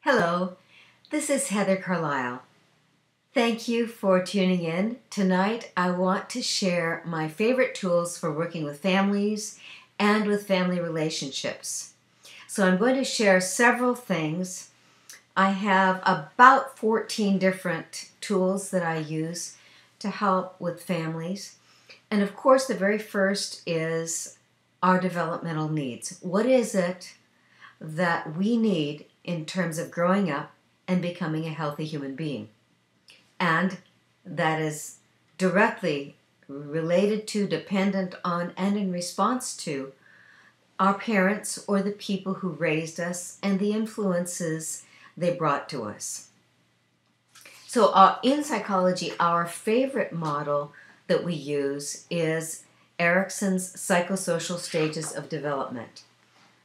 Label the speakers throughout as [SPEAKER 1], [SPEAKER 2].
[SPEAKER 1] Hello, this is Heather Carlile. Thank you for tuning in. Tonight I want to share my favorite tools for working with families and with family relationships. So I'm going to share several things. I have about 14 different tools that I use to help with families. And of course, the very first is our developmental needs. What is it that we need in terms of growing up and becoming a healthy human being? And that is directly related to, dependent on, and in response to our parents or the people who raised us and the influences they brought to us. So in psychology, our favorite model that we use is Erikson's Psychosocial Stages of Development.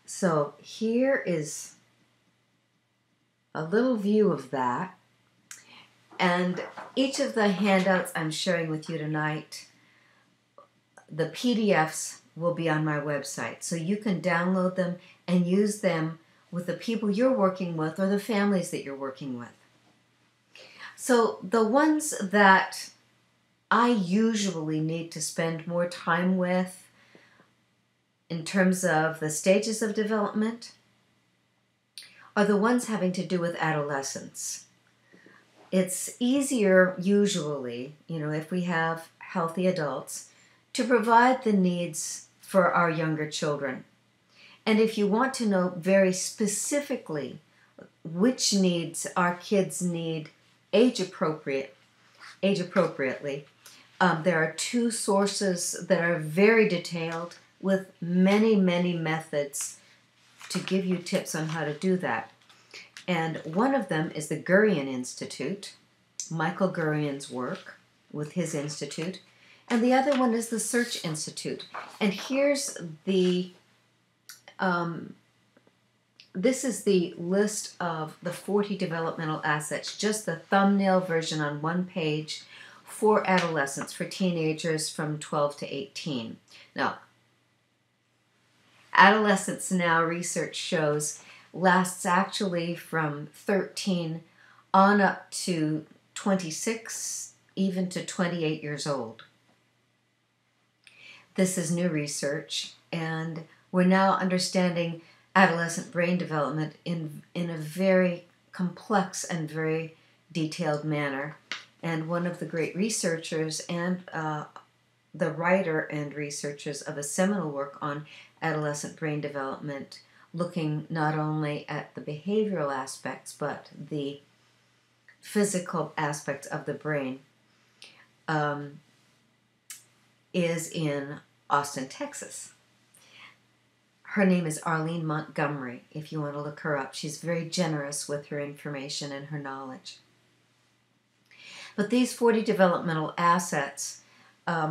[SPEAKER 1] So here is a little view of that. And each of the handouts I'm sharing with you tonight, the PDFs will be on my website. So you can download them and use them with the people you're working with or the families that you're working with. So the ones that I usually need to spend more time with in terms of the stages of development are the ones having to do with adolescence. It's easier usually, if we have healthy adults, to provide the needs for our younger children. And if you want to know very specifically which needs our kids need age-appropriately, there are two sources that are very detailed with many, many methods to give you tips on how to do that. And one of them is the Gurian Institute, Michael Gurian's work with his institute. And the other one is the Search Institute. And here's the, this is the list of the 40 developmental assets, just the thumbnail version on one page for adolescents, for teenagers from 12 to 18. Now, adolescence now, research shows, lasts actually from 13 on up to 26, even to 28 years old. This is new research, and we're now understanding adolescent brain development in a very complex and very detailed manner. And one of the great researchers and the writer and researchers of a seminal work on adolescent brain development, looking not only at the behavioral aspects but the physical aspects of the brain, is in Austin, Texas. Her name is Arlene Montgomery, if you want to look her up. She's very generous with her information and her knowledge. But these 40 developmental assets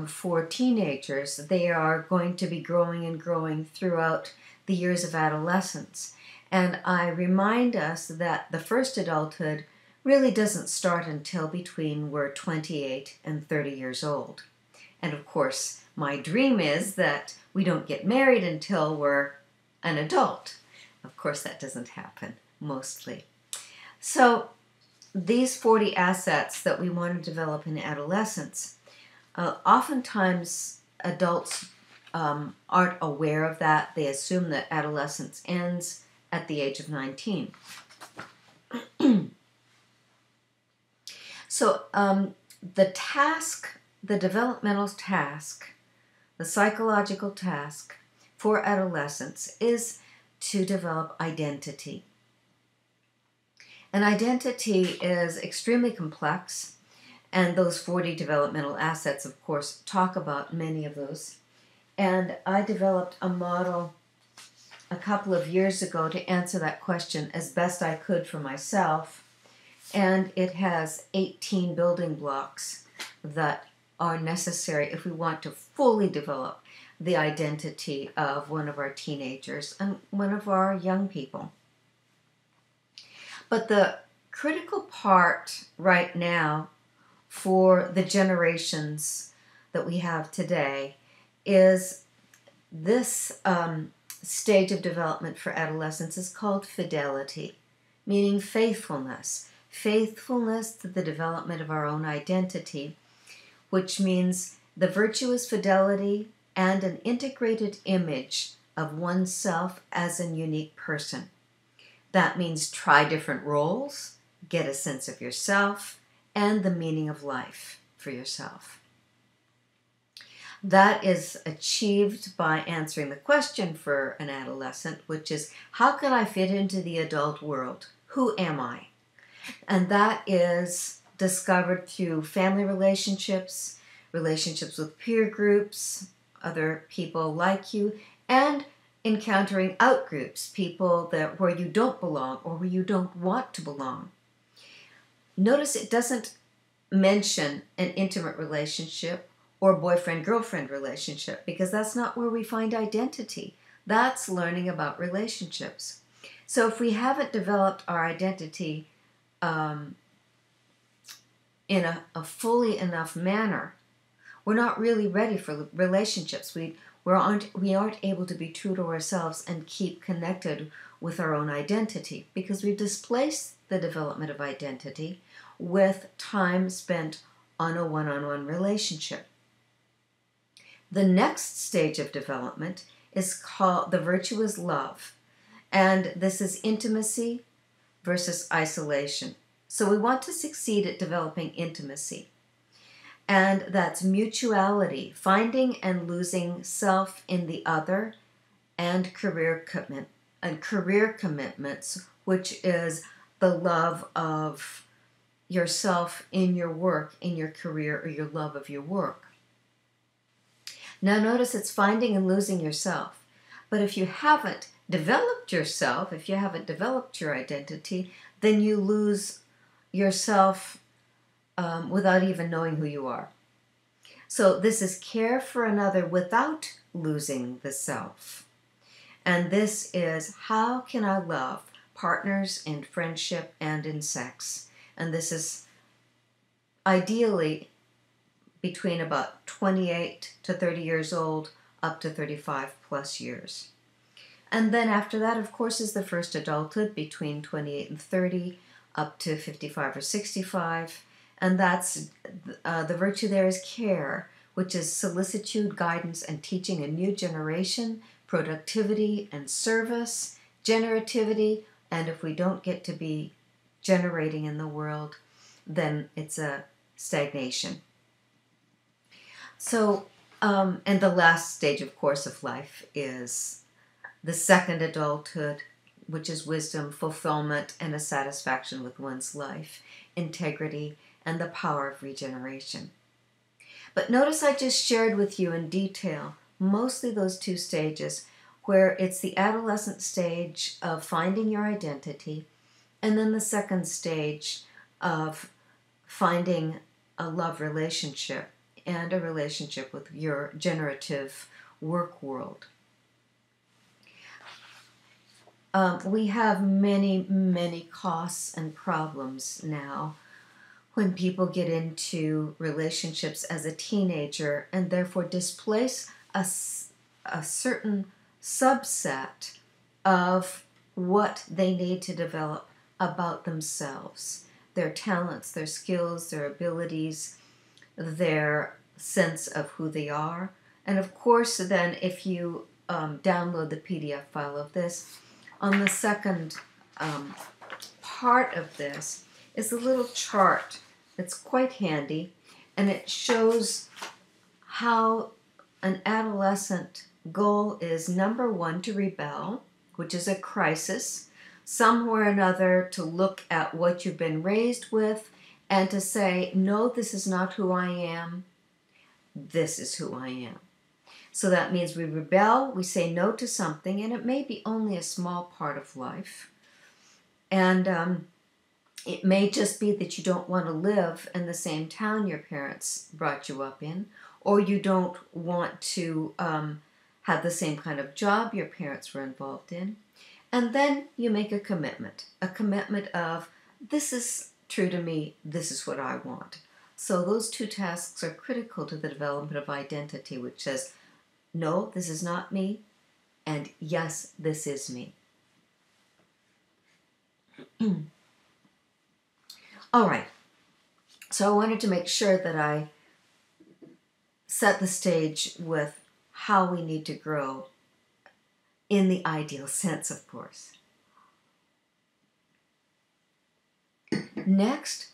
[SPEAKER 1] for teenagers, they are going to be growing and growing throughout the years of adolescence. And I remind us that the first adulthood really doesn't start until between we're 28 and 30 years old. And of course, my dream is that we don't get married until we're an adult. Of course, that doesn't happen, mostly. So these 40 assets that we want to develop in adolescence, oftentimes adults aren't aware of that. They assume that adolescence ends at the age of 19. So the task, the developmental task, the psychological task for adolescents is to develop identity. And identity is extremely complex, and those 40 developmental assets, of course, talk about many of those. And I developed a model a couple of years ago to answer that question as best I could for myself. And it has 18 building blocks that are necessary if we want to fully develop the identity of one of our teenagers and one of our young people. But the critical part right now for the generations that we have today is this stage of development for adolescents is called fidelity. meaning faithfulness. Faithfulness to the development of our own identity, which means the virtuous fidelity and an integrated image of oneself as a unique person. That means try different roles, get a sense of yourself, and the meaning of life for yourself. That is achieved by answering the question for an adolescent, which is, how can I fit into the adult world? Who am I? And that is discovered through family relationships, relationships with peer groups, other people like you, and encountering outgroups, people where you don't belong or where you don't want to belong. Notice it doesn't mention an intimate relationship or boyfriend-girlfriend relationship, because that's not where we find identity. That's learning about relationships. So if we haven't developed our identity in a fully enough manner, we're not really ready for relationships. We aren't able to be true to ourselves and keep connected with our own identity, because we've displaced the development of identity with time spent on a one-on-one relationship. The next stage of development is called, the virtue is love. And this is intimacy versus isolation. So we want to succeed at developing intimacy. And that's mutuality, finding and losing self in the other, and career commitments, which is the love of yourself in your work, in your career, or your love of your work. Now notice it's finding and losing yourself. But if you haven't developed yourself, if you haven't developed your identity, then you lose yourself without even knowing who you are. So this is care for another without losing the self. And this is, how can I love partners in friendship and in sex? And this is ideally between about 28 to 30 years old, up to 35 plus years. And then after that, of course, is the first adulthood, between 28 and 30, up to 55 or 65. And that's the virtue there is care, which is solicitude, guidance, and teaching a new generation, productivity and service, generativity, and if we don't get to be generating in the world, then it's a stagnation. So, and the last stage, of course, of life is the second adulthood, which is wisdom, fulfillment, and a satisfaction with one's life, integrity, and the power of regeneration. But notice I just shared with you in detail mostly those two stages, where it's the adolescent stage of finding your identity, and then the second stage of finding a love relationship and a relationship with your generative work world. We have many, many costs and problems now when people get into relationships as a teenager and therefore displace a certain subset of what they need to develop about themselves, their talents, their skills, their abilities, their sense of who they are. And of course, then if you download the PDF file of this, on the second part of this is a little chart that's quite handy, and it shows how an adolescent goal is, number one, to rebel, which is a crisis, somewhere or another to look at what you've been raised with and to say, no, this is not who I am, this is who I am. So that means we rebel, we say no to something, and it may be only a small part of life. And it may just be that you don't want to live in the same town your parents brought you up in, or you don't want to have the same kind of job your parents were involved in. And then you make a commitment of, this is true to me, this is what I want. So those two tasks are critical to the development of identity, which says, no, this is not me, and yes, this is me. All right, so I wanted to make sure that I set the stage with how we need to grow in the ideal sense, of course. Next,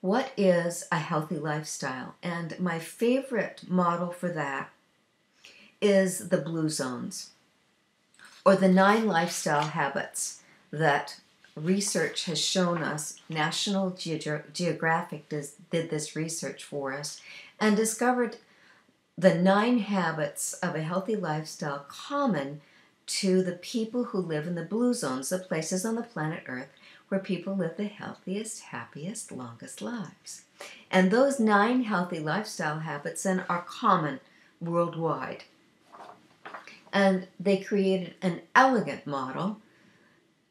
[SPEAKER 1] what is a healthy lifestyle? And my favorite model for that is the blue zones, or the 9 lifestyle habits that research has shown us. National Geographic did this research for us and discovered the 9 habits of a healthy lifestyle common to the people who live in the blue zones, the places on the planet Earth where people live the healthiest, happiest, longest lives. And those 9 healthy lifestyle habits then are common worldwide. And they created an elegant model.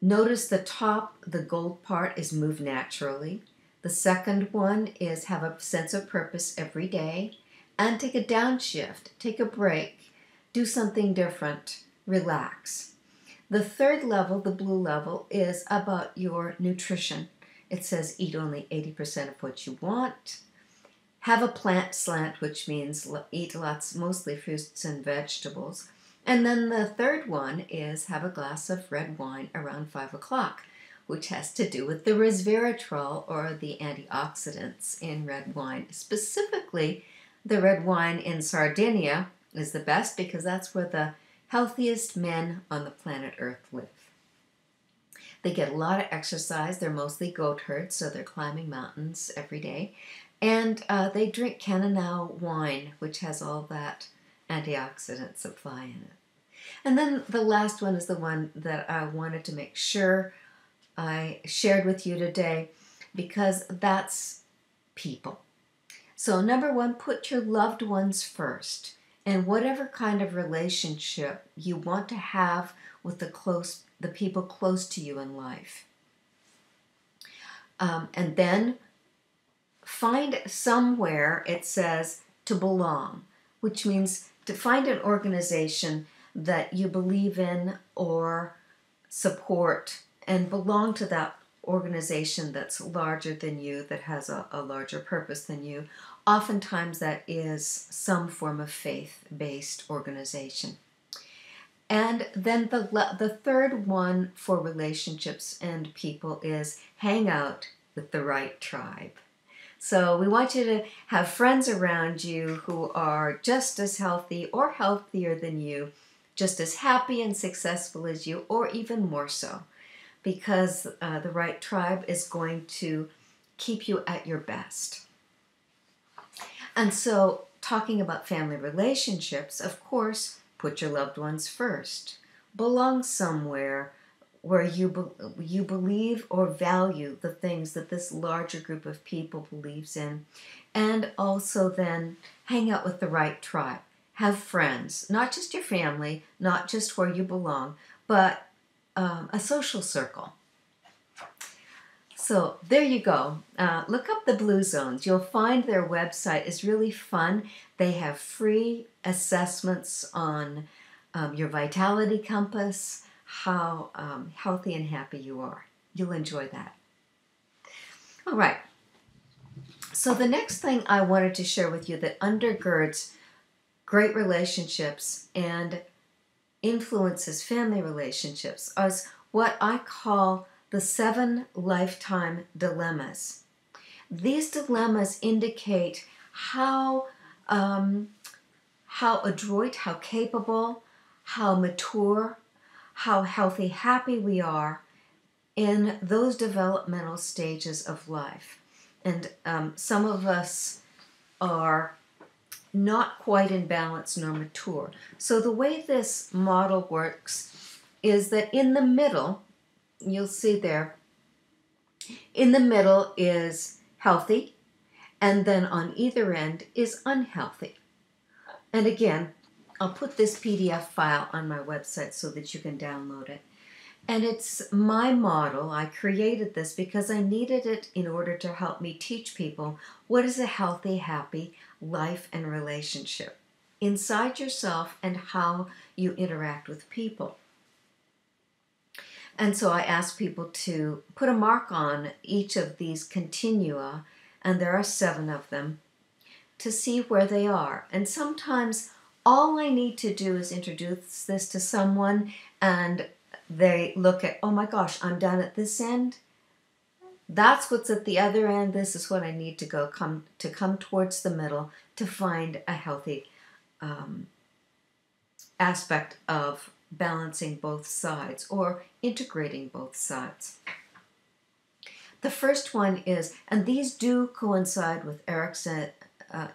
[SPEAKER 1] Notice the top, the gold part, is move naturally. The second one is have a sense of purpose every day. And take a downshift, take a break, do something different, relax. The third level, the blue level, is about your nutrition. It says eat only 80% of what you want. Have a plant slant, which means eat lots, mostly fruits and vegetables. And then the third one is have a glass of red wine around 5 o'clock, which has to do with the resveratrol, or the antioxidants in red wine. Specifically, the red wine in Sardinia is the best because that's where the healthiest men on the planet Earth live. They get a lot of exercise. They're mostly goat herds, so they're climbing mountains every day. And they drink Carlile wine, which has all that antioxidant supply in it. And then the last one is the one that I wanted to make sure I shared with you today, because that's people. So number 1, put your loved ones first, and whatever kind of relationship you want to have with the people close to you in life. And then find somewhere it says to belong, which means to find an organization that you believe in or support, and belong to that organization that's larger than you, that has a larger purpose than you. Oftentimes that is some form of faith-based organization. And then the third one for relationships and people is hang out with the right tribe. So we want you to have friends around you who are just as healthy or healthier than you, just as happy and successful as you, or even more so, because the right tribe is going to keep you at your best. And so, talking about family relationships, of course, put your loved ones first. Belong somewhere where you believe or value the things that this larger group of people believes in. And also then hang out with the right tribe. Have friends, not just your family, not just where you belong, but a social circle. So there you go. Look up the Blue Zones. You'll find their website is really fun. They have free assessments on your vitality compass, how healthy and happy you are. You'll enjoy that. All right. So the next thing I wanted to share with you that undergirds great relationships and influences family relationships is what I call the 7 lifetime dilemmas. These dilemmas indicate how adroit, how capable, how mature, how healthy, happy we are in those developmental stages of life. And some of us are not quite in balance nor mature. So the way this model works is that in the middle, you'll see there, in the middle is healthy, and then on either end is unhealthy. And again, I'll put this PDF file on my website so that you can download it. And it's my model. I created this because I needed it in order to help me teach people what is a healthy, happy life and relationship inside yourself and how you interact with people. And so I ask people to put a mark on each of these continua, and there are 7 of them, to see where they are. And sometimes all I need to do is introduce this to someone, and they look at, oh my gosh, I'm down at this end. That's what's at the other end. This is what I need to come towards the middle to find a healthy aspect of balancing both sides or integrating both sides. The first one is, and these do coincide with Erikson,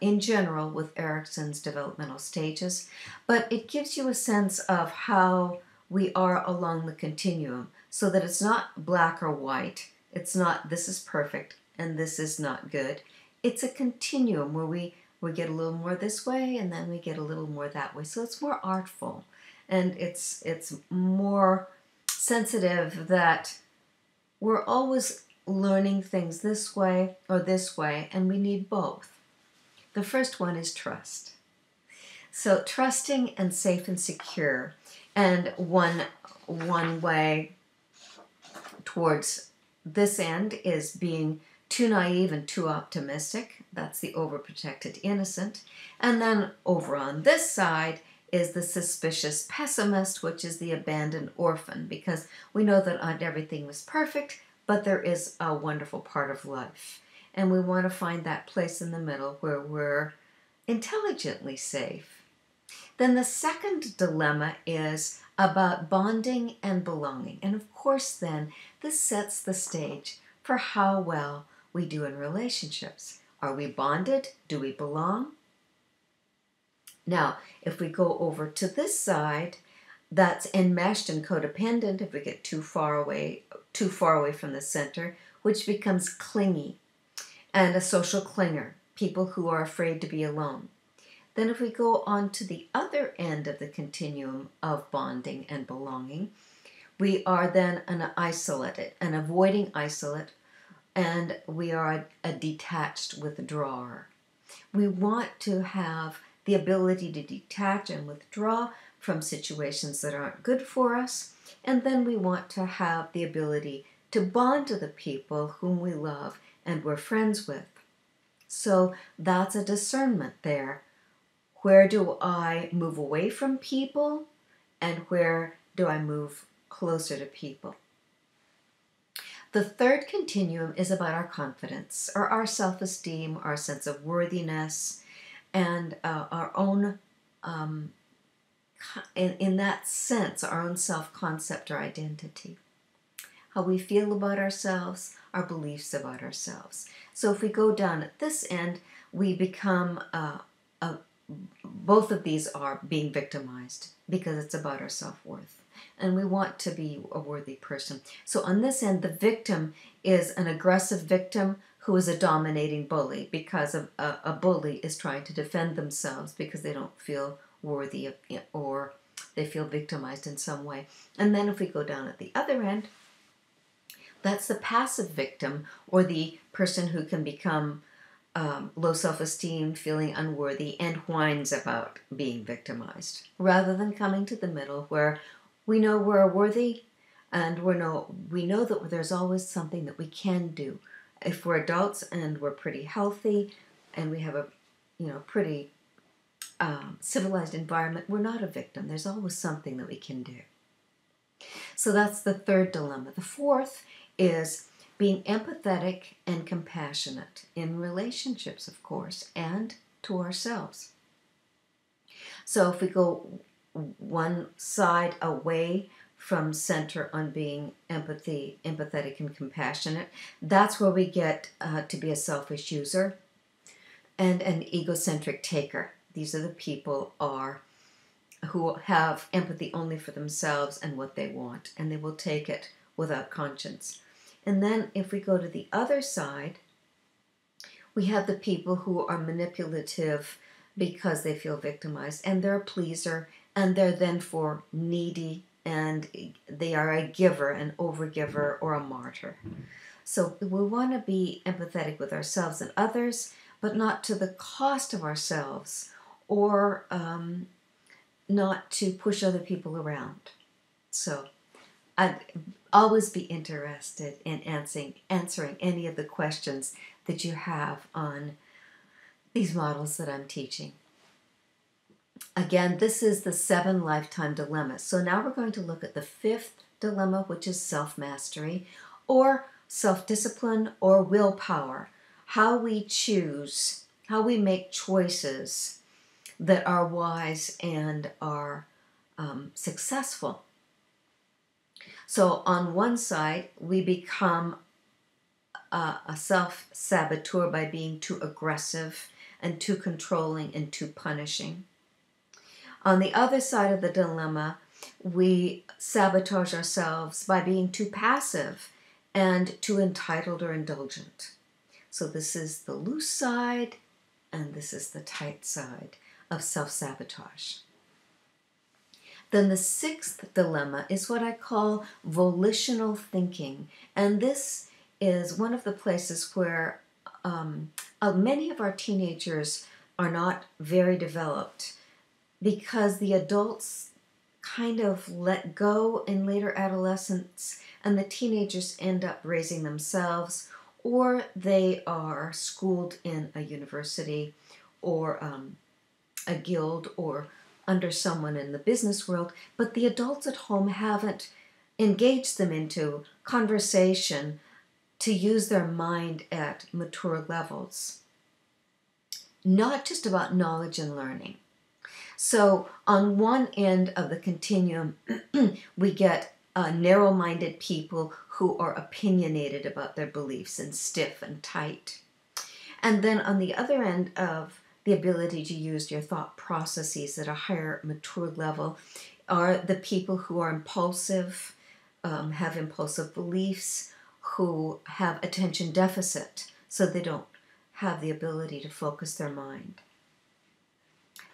[SPEAKER 1] in general with Erikson's developmental stages, but it gives you a sense of how we are along the continuum, so that it's not black or white. It's not this is perfect and this is not good. It's a continuum where we get a little more this way and then we get a little more that way. So it's more artful, and it's more sensitive that we're always learning things this way or this way, and we need both. The first one is trust. So trusting and safe and secure. And one way towards this end is being too naive and too optimistic. That's the overprotected innocent. And then over on this side is the suspicious pessimist, which is the abandoned orphan, because we know that not everything was perfect, but there is a wonderful part of life. And we want to find that place in the middle where we're intelligently safe. Then the second dilemma is about bonding and belonging. And of course then, this sets the stage for how well we do in relationships. Are we bonded? Do we belong? Now, if we go over to this side, that's enmeshed and codependent if we get too far away from the center, which becomes clingy and a social clinger, people who are afraid to be alone. Then if we go on to the other end of the continuum of bonding and belonging, we are then an isolate, an avoiding isolate, and we are a detached withdrawer. We want to have the ability to detach and withdraw from situations that aren't good for us, and then we want to have the ability to bond to the people whom we love and we're friends with. So that's a discernment there. Where do I move away from people, and where do I move closer to people? The third continuum is about our confidence, or our self-esteem, our sense of worthiness, and our own, in that sense, our own self-concept or identity. How we feel about ourselves, our beliefs about ourselves. So if we go down at this end, we become, both of these are being victimized because it's about our self-worth. And we want to be a worthy person. So on this end, the victim is an aggressive victim who is a dominating bully, because a bully is trying to defend themselves because they don't feel worthy of, or they feel victimized in some way. And then if we go down at the other end, that's the passive victim, or the person who can become low self-esteem, feeling unworthy, and whines about being victimized, rather than coming to the middle where we know we're worthy, and we know that there's always something that we can do. If we're adults and we're pretty healthy and we have a pretty civilized environment, we're not a victim. There's always something that we can do. So that's the third dilemma. The fourth is being empathetic and compassionate in relationships, of course, and to ourselves. So if we go one side away from center on being empathetic and compassionate, that's where we get to be a selfish user and an egocentric taker. These are the people who have empathy only for themselves and what they want, and they will take it without conscience. And then if we go to the other side, we have the people who are manipulative because they feel victimized, and they're a pleaser, and they're then for needy, and they are a giver, an overgiver, or a martyr. So we want to be empathetic with ourselves and others, but not to the cost of ourselves, or not to push other people around. So always be interested in answering any of the questions that you have on these models that I'm teaching. Again, this is the 7 lifetime dilemmas. So now we're going to look at the 5th dilemma, which is self-mastery, or self-discipline, or willpower. How we choose, how we make choices that are wise and are successful. So on one side, we become a self-saboteur by being too aggressive and too controlling and too punishing. On the other side of the dilemma, we sabotage ourselves by being too passive and too entitled or indulgent. So this is the loose side, and this is the tight side of self-sabotage. Then the 6th dilemma is what I call volitional thinking. And this is one of the places where many of our teenagers are not very developed, because the adults kind of let go in later adolescence, and the teenagers end up raising themselves, or they are schooled in a university or a guild or under someone in the business world, but the adults at home haven't engaged them into conversation to use their mind at mature levels. Not just about knowledge and learning. So on one end of the continuum, we get narrow-minded people who are opinionated about their beliefs and stiff and tight. And then on the other end of the ability to use your thought processes at a higher mature level are the people who are impulsive, have impulsive beliefs, who have attention deficit, so they don't have the ability to focus their mind.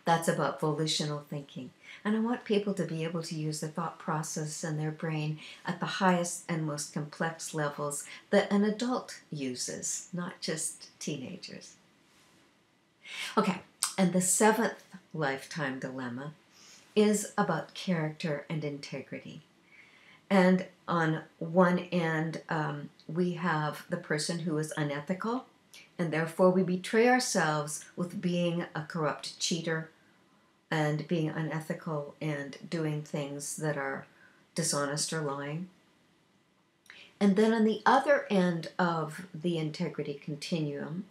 [SPEAKER 1] That's about volitional thinking. And I want people to be able to use their thought process and their brain at the highest and most complex levels that an adult uses, not just teenagers. Okay, and the 7th lifetime dilemma is about character and integrity. And on one end, we have the person who is unethical, and therefore we betray ourselves with being a corrupt cheater and being unethical and doing things that are dishonest or lying. And then on the other end of the integrity continuum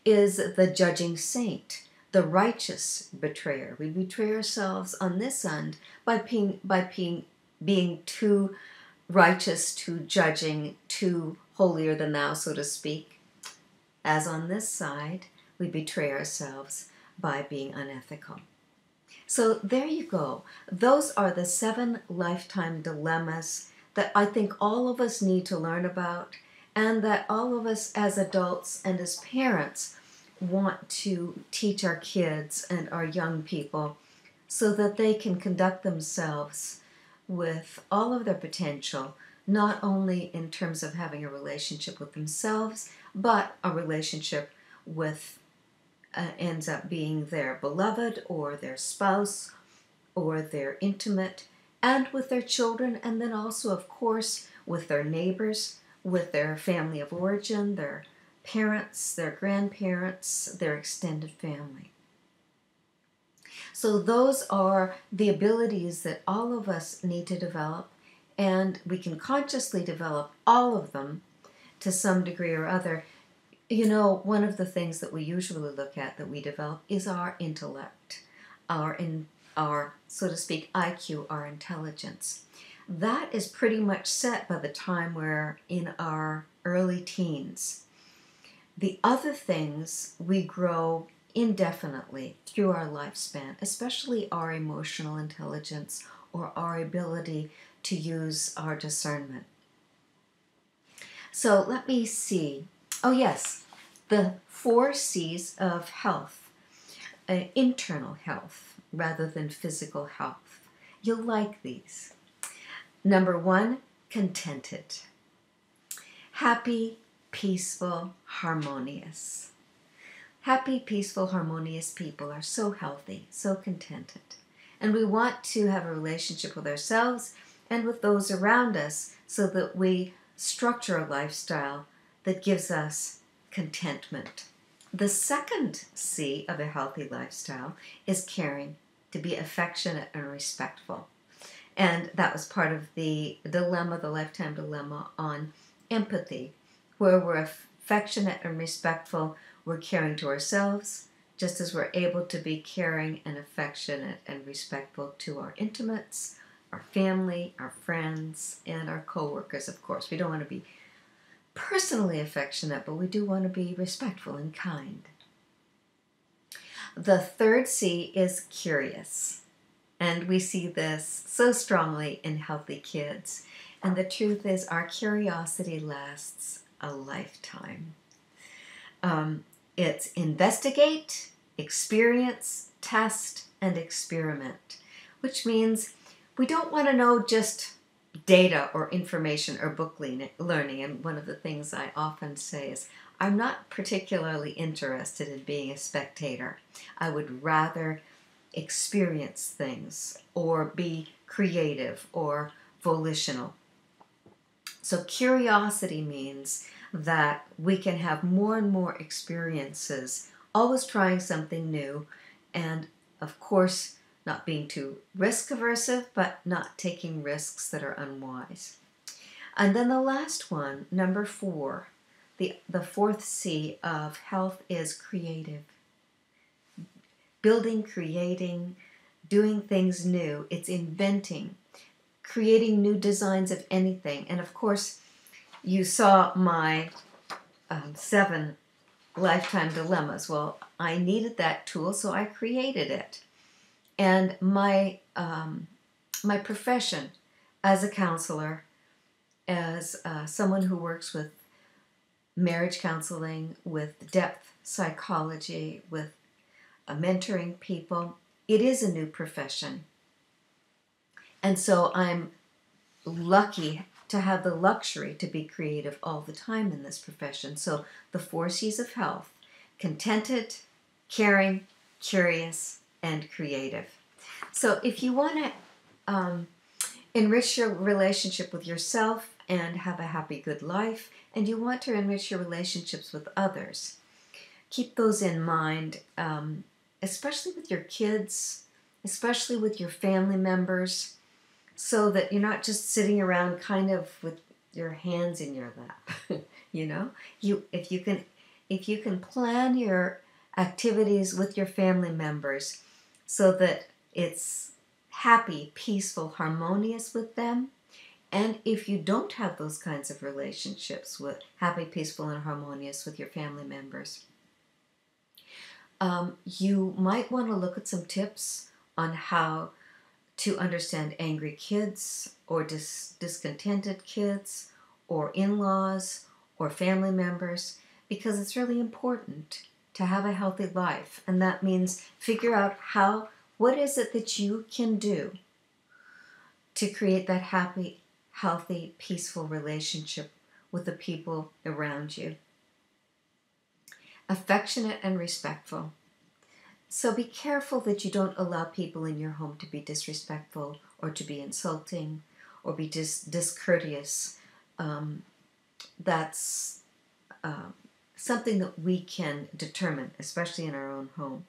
[SPEAKER 1] is the judging saint, the righteous betrayer. We betray ourselves on this end by being too righteous, too judging, too holier than thou, so to speak. As on this side, we betray ourselves by being unethical. So there you go. Those are the 7 lifetime dilemmas that I think all of us need to learn about, and that all of us as adults and as parents want to teach our kids and our young people so that they can conduct themselves with all of their potential, not only in terms of having a relationship with themselves, but a relationship with ends up being their beloved or their spouse or their intimate, and with their children, and then also, of course, with their neighbors, with their family of origin, their parents, their grandparents, their extended family. So those are the abilities that all of us need to develop, and we can consciously develop all of them to some degree or other. You know, one of the things that we usually look at that we develop is our intellect, our, so to speak, IQ, our intelligence. That is pretty much set by the time we're in our early teens. The other things we grow indefinitely through our lifespan, especially our emotional intelligence or our ability to use our discernment. So let me see. Oh yes, the 4 C's of health, internal health rather than physical health. You'll like these. Number 1, contented. Happy, peaceful, harmonious. Happy, peaceful, harmonious people are so healthy, so contented. And we want to have a relationship with ourselves and with those around us so that we structure a lifestyle that gives us contentment. The second C of a healthy lifestyle is caring, to be affectionate and respectful. And that was part of the dilemma, the lifetime dilemma on empathy, where we're affectionate and respectful, we're caring to ourselves, just as we're able to be caring and affectionate and respectful to our intimates, our family, our friends, and our co-workers, of course. We don't want to be personally affectionate, but we do want to be respectful and kind. The third C is curious. And we see this so strongly in healthy kids. And the truth is, our curiosity lasts a lifetime. It's investigate, experience, test, and experiment, which means we don't want to know just data or information or book learning. And one of the things I often say is, I'm not particularly interested in being a spectator. I would rather experience things or be creative or volitional. So curiosity means that we can have more and more experiences, always trying something new, and of course not being too risk aversive, but not taking risks that are unwise. And then the last one, number 4, the fourth C of health is creative. Building, creating, doing things new. It's inventing, creating new designs of anything. And of course, you saw my 7 lifetime dilemmas. Well, I needed that tool, so I created it. And my profession as a counselor, as someone who works with marriage counseling, with depth psychology, with mentoring people, it is a new profession. And so I'm lucky to have the luxury to be creative all the time in this profession. So the 4 C's of health: contented, caring, curious, and creative. So if you want to enrich your relationship with yourself and have a happy, good life, and you want to enrich your relationships with others, keep those in mind, especially with your kids, especially with your family members, so that you're not just sitting around kind of with your hands in your lap. You know, if you can plan your activities with your family members so that it's happy, peaceful, harmonious with them. And if you don't have those kinds of relationships with happy, peaceful, and harmonious with your family members, you might want to look at some tips on how to understand angry kids or discontented kids or in-laws or family members, because it's really important to have a healthy life. And that means figure out what is it that you can do to create that happy, healthy, peaceful relationship with the people around you. Affectionate and respectful. So be careful that you don't allow people in your home to be disrespectful or to be insulting or be discourteous. That's something that we can determine, especially in our own home.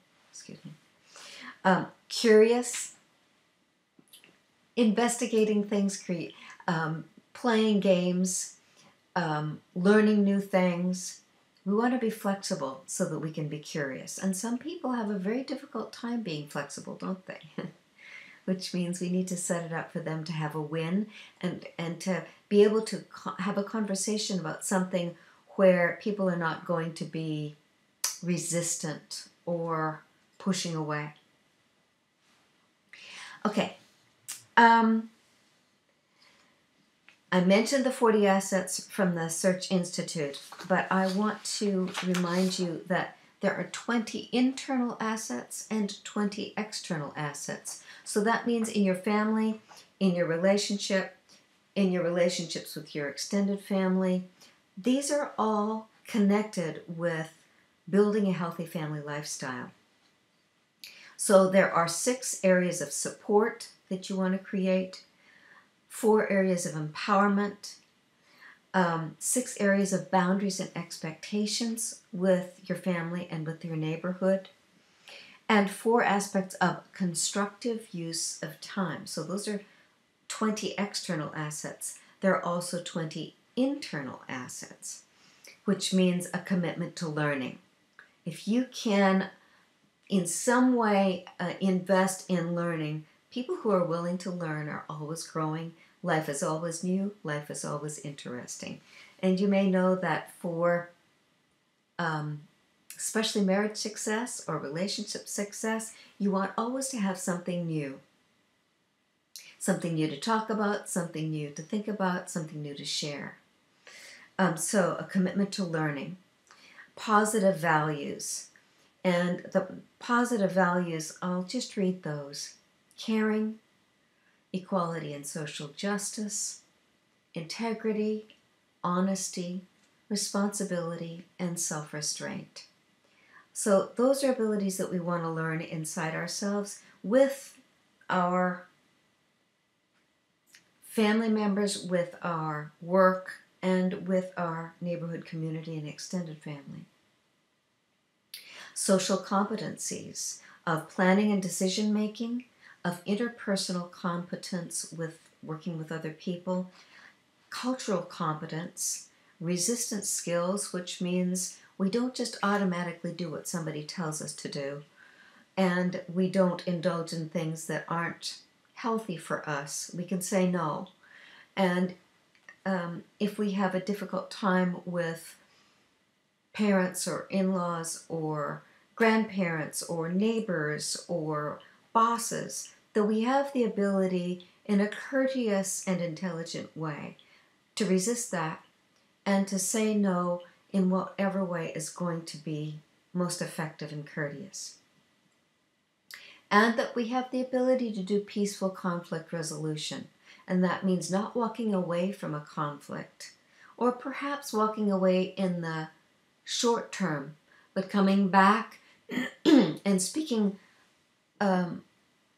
[SPEAKER 1] Curious, investigating things, playing games, learning new things. We want to be flexible so that we can be curious. And some people have a very difficult time being flexible, don't they? Which means we need to set it up for them to have a win and to be able to have a conversation about something where people are not going to be resistant or pushing away. Okay. I mentioned the 40 assets from the Search Institute, but I want to remind you that there are 20 internal assets and 20 external assets. So that means in your family, in your relationship, in your relationships with your extended family, these are all connected with building a healthy family lifestyle. So there are 6 areas of support that you want to create, 4 areas of empowerment, 6 areas of boundaries and expectations with your family and with your neighborhood, and 4 aspects of constructive use of time. So those are 20 external assets. There are also 20 internal assets, which means a commitment to learning. If you can in some way invest in learning, people who are willing to learn are always growing. Life is always new. Life is always interesting. And you may know that for especially marriage success or relationship success, you want always to have something new. Something new to talk about, something new to think about, something new to share. So a commitment to learning. Positive values. And the positive values, I'll just read those. Caring, equality and social justice, integrity, honesty, responsibility, and self-restraint. So those are abilities that we want to learn inside ourselves with our family members, with our work, and with our neighborhood community and extended family. Social competencies of planning and decision making, of interpersonal competence with working with other people, cultural competence, resistance skills, which means we don't just automatically do what somebody tells us to do, and we don't indulge in things that aren't healthy for us. We can say no. And if we have a difficult time with parents or in-laws or grandparents or neighbors or bosses, that we have the ability in a courteous and intelligent way to resist that and to say no in whatever way is going to be most effective and courteous. And that we have the ability to do peaceful conflict resolution. And that means not walking away from a conflict, or perhaps walking away in the short term, but coming back and speaking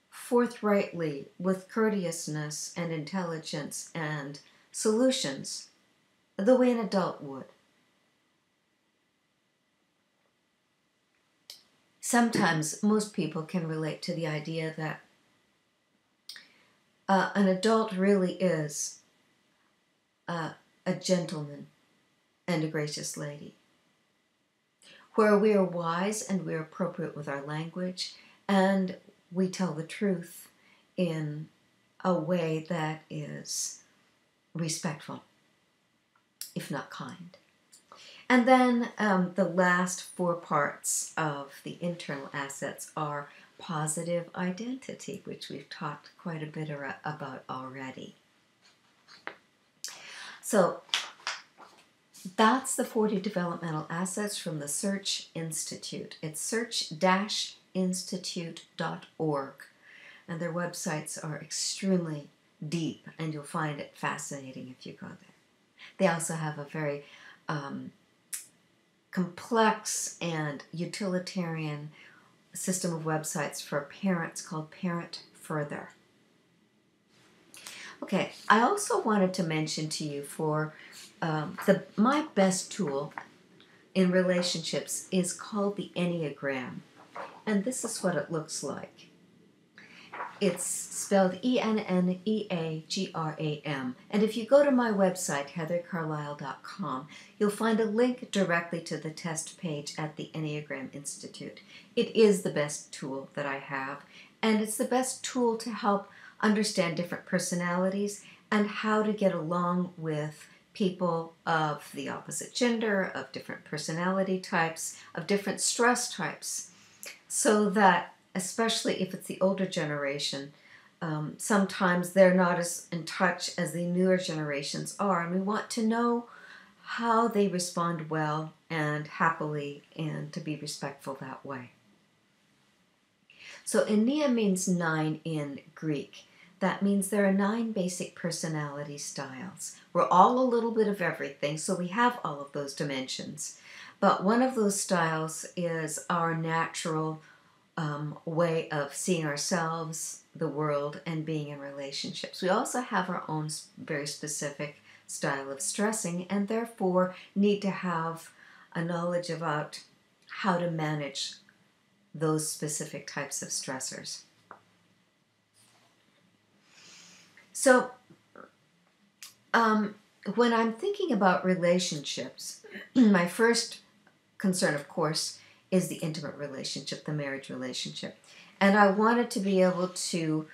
[SPEAKER 1] forthrightly with courteousness and intelligence and solutions, the way an adult would. Sometimes most people can relate to the idea that an adult really is a gentleman and a gracious lady, where we are wise and we're appropriate with our language, and we tell the truth in a way that is respectful, if not kind. And then the last 4 parts of the internal assets are positive identity, which we've talked quite a bit about already. So that's the 40 developmental assets from the Search Institute. It's search-institute.org, and their websites are extremely deep, and you'll find it fascinating if you go there. They also have a very complex and utilitarian system of websites for parents called Parent Further. Okay, I also wanted to mention to you for my best tool in relationships is called the Enneagram, and this is what it looks like. It's spelled E-N-N-E-A-G-R-A-M. And if you go to my website, heathercarlile.com, you'll find a link directly to the test page at the Enneagram Institute. It is the best tool that I have, and it's the best tool to help understand different personalities and how to get along with people of the opposite gender, of different personality types, of different stress types, so that especially if it's the older generation, sometimes they're not as in touch as the newer generations are, and we want to know how they respond well and happily and to be respectful that way. So Ennea means 9 in Greek. That means there are 9 basic personality styles. We're all a little bit of everything, so we have all of those dimensions. But one of those styles is our natural way of seeing ourselves, the world, and being in relationships. We also have our own very specific style of stressing, and therefore need to have a knowledge about how to manage those specific types of stressors. So, when I'm thinking about relationships, my first concern, of course, is the intimate relationship, the marriage relationship. And I wanted to be able to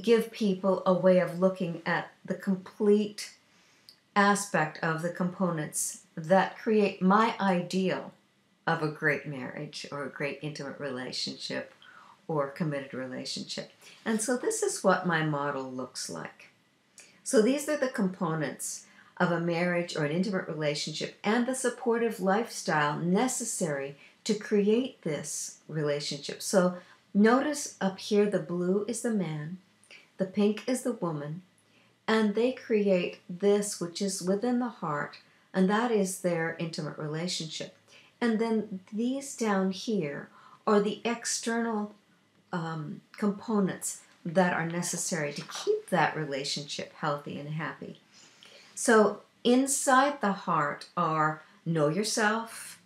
[SPEAKER 1] give people a way of looking at the complete aspect of the components that create my ideal of a great marriage or a great intimate relationship or committed relationship. And so this is what my model looks like. So these are the components of a marriage or an intimate relationship and the supportive lifestyle necessary to create this relationship. So notice up here the blue is the man, the pink is the woman, and they create this which is within the heart, and that is their intimate relationship. And then these down here are the external components that are necessary to keep that relationship healthy and happy. So inside the heart are know yourself,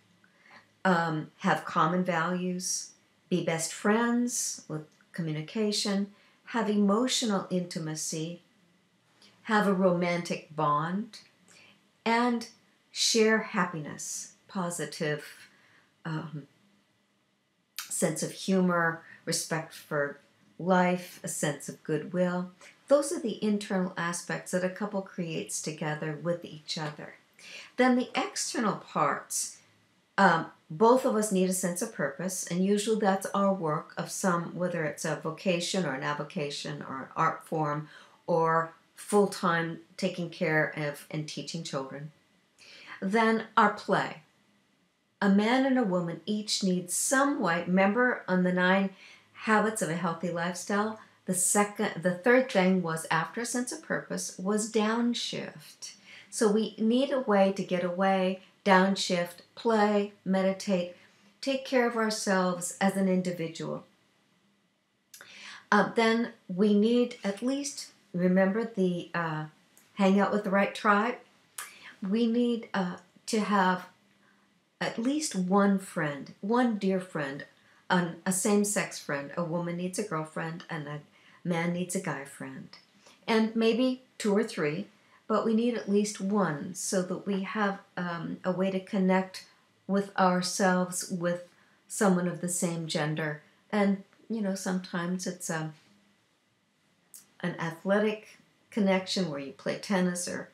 [SPEAKER 1] have common values, be best friends with communication, have emotional intimacy, have a romantic bond, and share happiness, positive sense of humor, respect for life, a sense of goodwill. Those are the internal aspects that a couple creates together with each other. Then the external parts, both of us need a sense of purpose, and usually that's our work of some, whether it's a vocation or an avocation or an art form or full-time taking care of and teaching children. Then our play. A man and a woman each need some way. Remember on the 9 habits of a healthy lifestyle, the third thing was after a sense of purpose was downshift. So we need a way to get away, downshift, play, meditate, take care of ourselves as an individual. Then we need at least, remember the hang out with the right tribe. We need to have at least one friend, one dear friend, a same-sex friend. A woman needs a girlfriend and a man needs a guy friend. And maybe 2 or 3, but we need at least one so that we have a way to connect with ourselves with someone of the same gender. And, sometimes it's an athletic connection where you play tennis or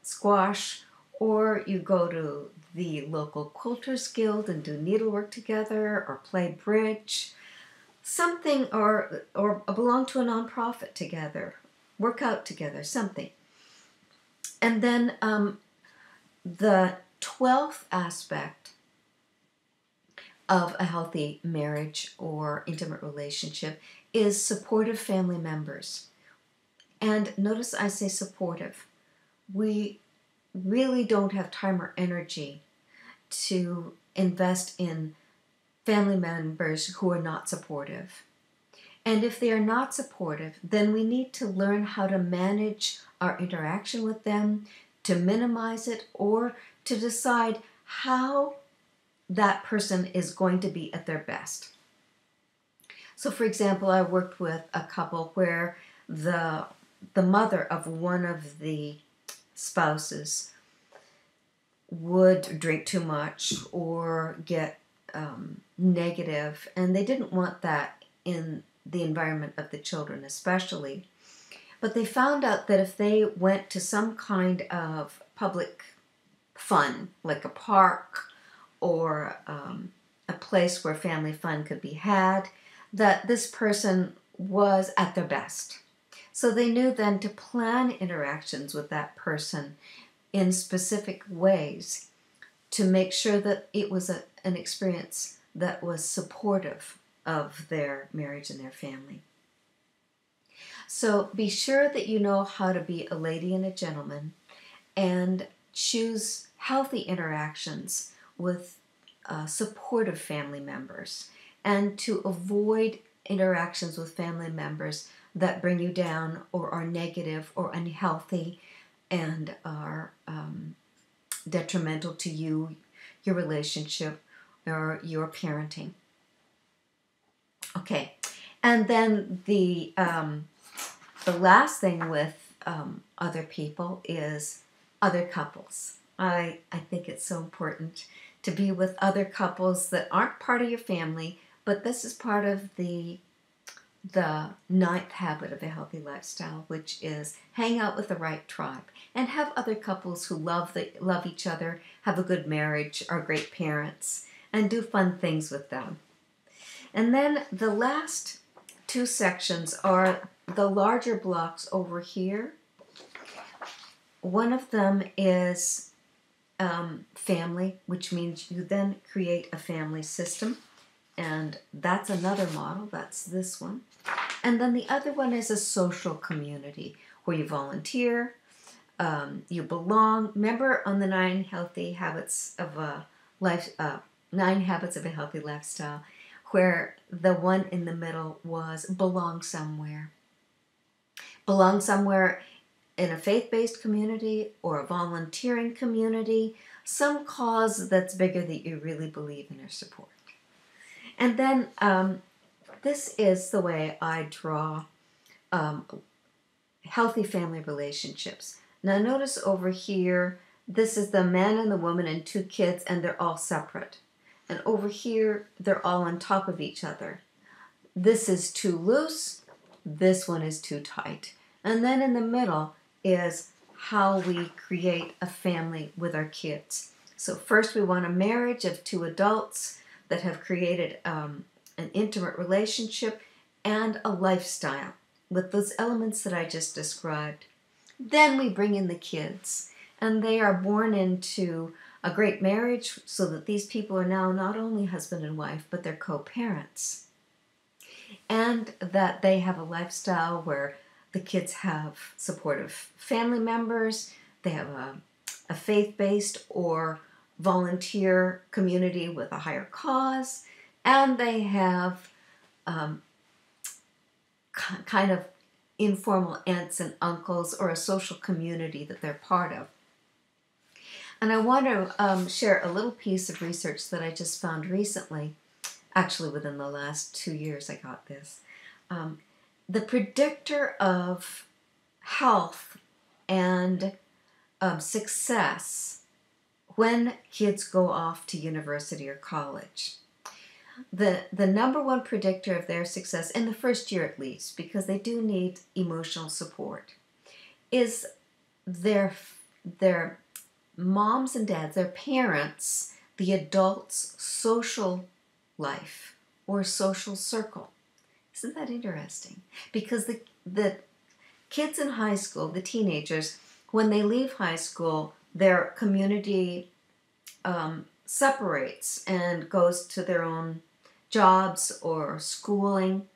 [SPEAKER 1] squash, or you go to the local quilters guild and do needlework together or play bridge, something, or belong to a nonprofit together, work out together, something. And then the 12th aspect of a healthy marriage or intimate relationship is supportive family members. And notice I say supportive. We really don't have time or energy to invest in family members who are not supportive. And if they are not supportive, then we need to learn how to manage our interaction with them, to minimize it, or to decide how that person is going to be at their best. So for example, I worked with a couple where the mother of one of the spouses would drink too much or get negative, and they didn't want that in the environment of the children especially. But they found out that if they went to some kind of public fun, like a park or a place where family fun could be had, that this person was at their best. So they knew then to plan interactions with that person in specific ways to make sure that it was an experience that was supportive of their marriage and their family. So be sure that you know how to be a lady and a gentleman and choose healthy interactions with supportive family members. and to avoid interactions with family members that bring you down or are negative or unhealthy and are detrimental to you, your relationship, or your parenting. Okay, and then the last thing with other people is other couples. I think it's so important to be with other couples that aren't part of your family, but this is part of the ninth habit of a healthy lifestyle, which is hang out with the right tribe and have other couples who love each other, have a good marriage, are great parents, and do fun things with them. And then the last two sections are the larger blocks over here. One of them is family, which means you then create a family system. And that's another model. That's this one. And then the other one is a social community where you volunteer, you belong. Remember on the 9 habits of a healthy lifestyle, where the one in the middle was belong somewhere. Belong somewhere in a faith-based community or a volunteering community, some cause that's bigger that you really believe in or support. And then this is the way I draw healthy family relationships. Now notice over here, this is the man and the woman and 2 kids, and they're all separate. And over here, they're all on top of each other. This is too loose, this one is too tight. And then in the middle is how we create a family with our kids. So first we want a marriage of 2 adults that have created an intimate relationship and a lifestyle with those elements that I just described. Then we bring in the kids, and they are born into a great marriage so that these people are now not only husband and wife, but they're co-parents. And that they have a lifestyle where the kids have supportive family members, they have a faith-based or volunteer community with a higher cause, and they have kind of informal aunts and uncles or a social community that they're part of. And I want to share a little piece of research that I just found recently. Actually, within the last 2 years, I got this. The predictor of health and success when kids go off to university or college. The number one predictor of their success, in the first year at least, because they do need emotional support, is their moms and dads, their parents, the adults' social life or social circle. Isn't that interesting? Because the kids in high school, the teenagers, when they leave high school, their community separates and goes to their own jobs or schooling.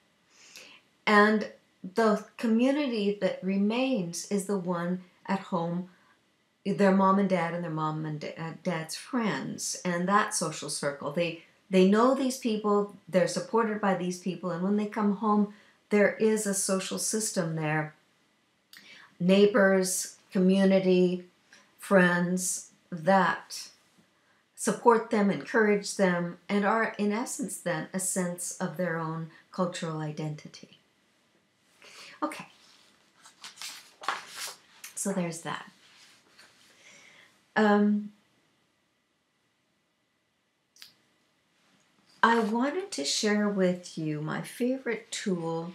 [SPEAKER 1] And the community that remains is the one at home, their mom and dad and their mom and dad's friends, and that social circle. They know these people, they're supported by these people, and when they come home, there is a social system there. Neighbors, community, friends that support them, encourage them, and are, in essence, then, a sense of their own cultural identity. Okay. So there's that. I wanted to share with you my favorite tool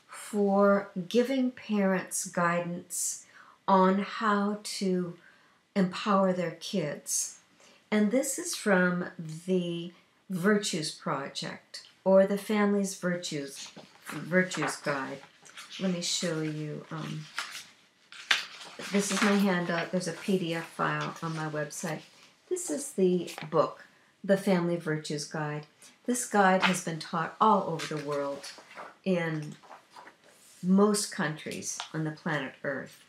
[SPEAKER 1] for giving parents guidance on how to empower their kids. And this is from the Virtues Project, or the Family's Virtues Guide. Let me show you. This is my handout. There's a PDF file on my website. This is the book, The Family Virtues Guide. This guide has been taught all over the world in most countries on the planet Earth.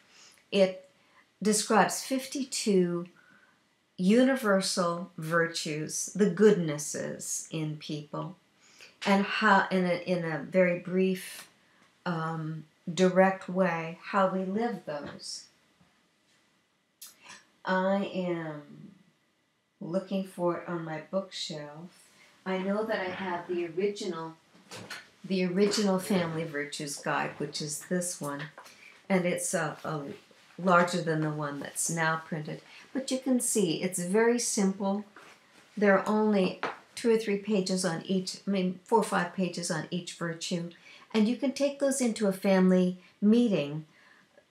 [SPEAKER 1] It describes 52 universal virtues, the goodnesses in people, and how, in a very brief, direct way, how we live those. I am looking for it on my bookshelf. I know that I have the original Family Virtues Guide, which is this one, and it's a larger than the one that's now printed. But you can see it's very simple. There are only 2 or 3 pages on each, 4 or 5 pages on each virtue, and you can take those into a family meeting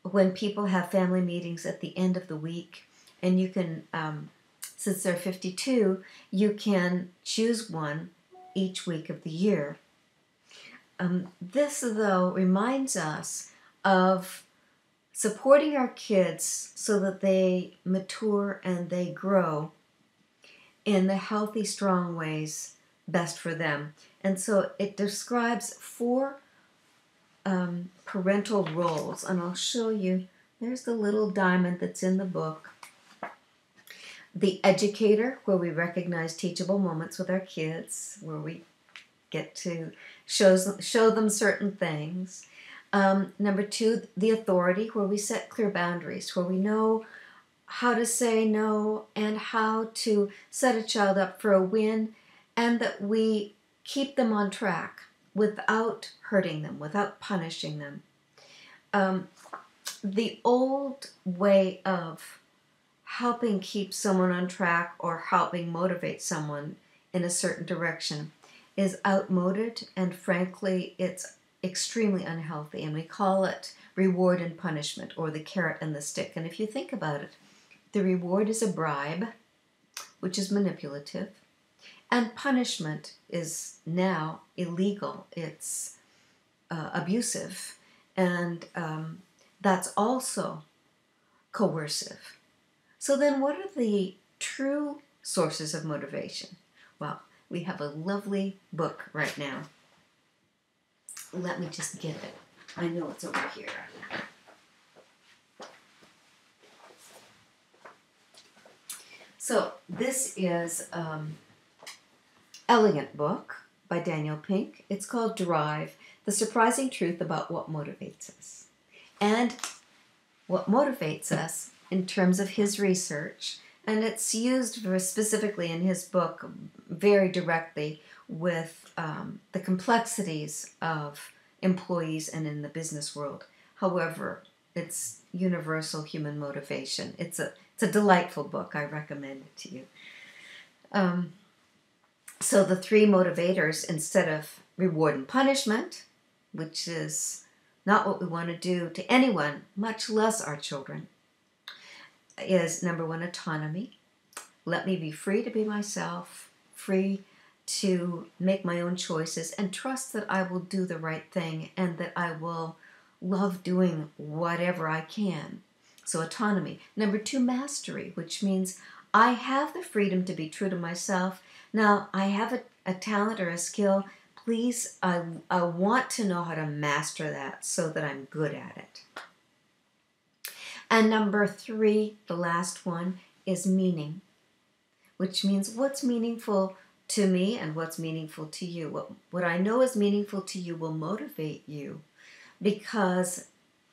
[SPEAKER 1] when people have family meetings at the end of the week, and you can, since there are 52, you can choose one each week of the year. This, though, reminds us of supporting our kids so that they mature and they grow in the healthy, strong ways best for them. And so it describes 4 parental roles, and I'll show you. There's the little diamond that's in the book. The educator, where we recognize teachable moments with our kids, where we get to show them certain things. Number 2, the authority, where we set clear boundaries, where we know how to say no and how to set a child up for a win, and that we keep them on track without hurting them, without punishing them. The old way of helping keep someone on track or helping motivate someone in a certain direction is outmoded, and frankly, it's extremely unhealthy, and we call it reward and punishment, or the carrot and the stick. And if you think about it, the reward is a bribe, which is manipulative, and punishment is now illegal. It's abusive, and that's also coercive. So then what are the true sources of motivation? Well, we have a lovely book right now. Let me just get it. I know it's over here. So this is elegant book by Daniel Pink. It's called Drive, The Surprising Truth About What Motivates Us. And what motivates us in terms of his research, and it's used very specifically in his book very directly with the complexities of employees and in the business world. However, it's universal human motivation. It's a delightful book. I recommend it to you. So the 3 motivators, instead of reward and punishment, which is not what we want to do to anyone, much less our children, is number 1, autonomy. Let me be free to be myself, free to make my own choices, and trust that I will do the right thing and that I will love doing whatever I can. So autonomy. Number 2, mastery, which means I have the freedom to be true to myself. Now, I have a talent or a skill. Please, I want to know how to master that so that I'm good at it. And number 3, the last one, is meaning, which means what's meaningful to me and what's meaningful to you. What I know is meaningful to you will motivate you because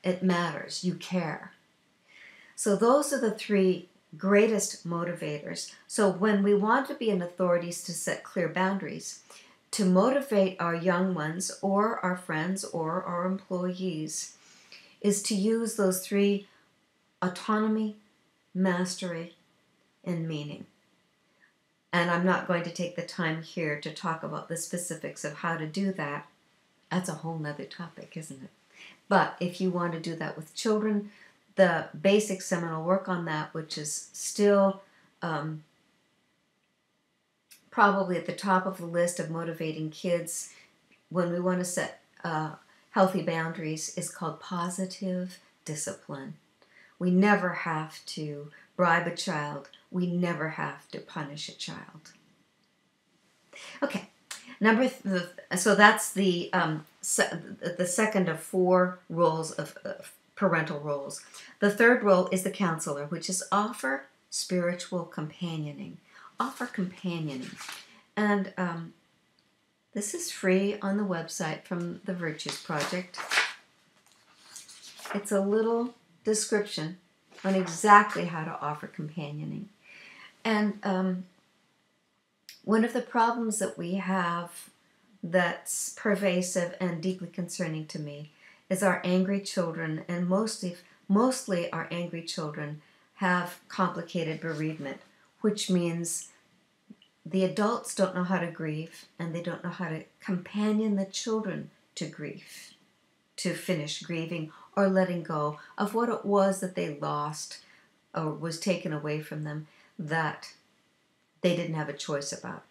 [SPEAKER 1] it matters. You care. So those are the 3 greatest motivators. So when we want to be an authority, is to set clear boundaries, to motivate our young ones or our friends or our employees, is to use those 3: autonomy, mastery, and meaning. And I'm not going to take the time here to talk about the specifics of how to do that. That's a whole nother topic, isn't it? But if you want to do that with children, the basic seminal work on that, which is still probably at the top of the list of motivating kids when we want to set healthy boundaries, is called positive discipline. We never have to bribe a child. We never have to punish a child. Okay, so that's the second of 4 roles of parental roles. The third role is the counselor, which is offer spiritual companioning. Offer companioning. And This is free on the website from the Virtues Project. It's a little description on exactly how to offer companioning. And one of the problems that we have that's pervasive and deeply concerning to me is our angry children, and mostly our angry children have complicated bereavement, which means the adults don't know how to grieve, and they don't know how to companion the children to grief, to finish grieving or letting go of what it was that they lost or was taken away from them that they didn't have a choice about.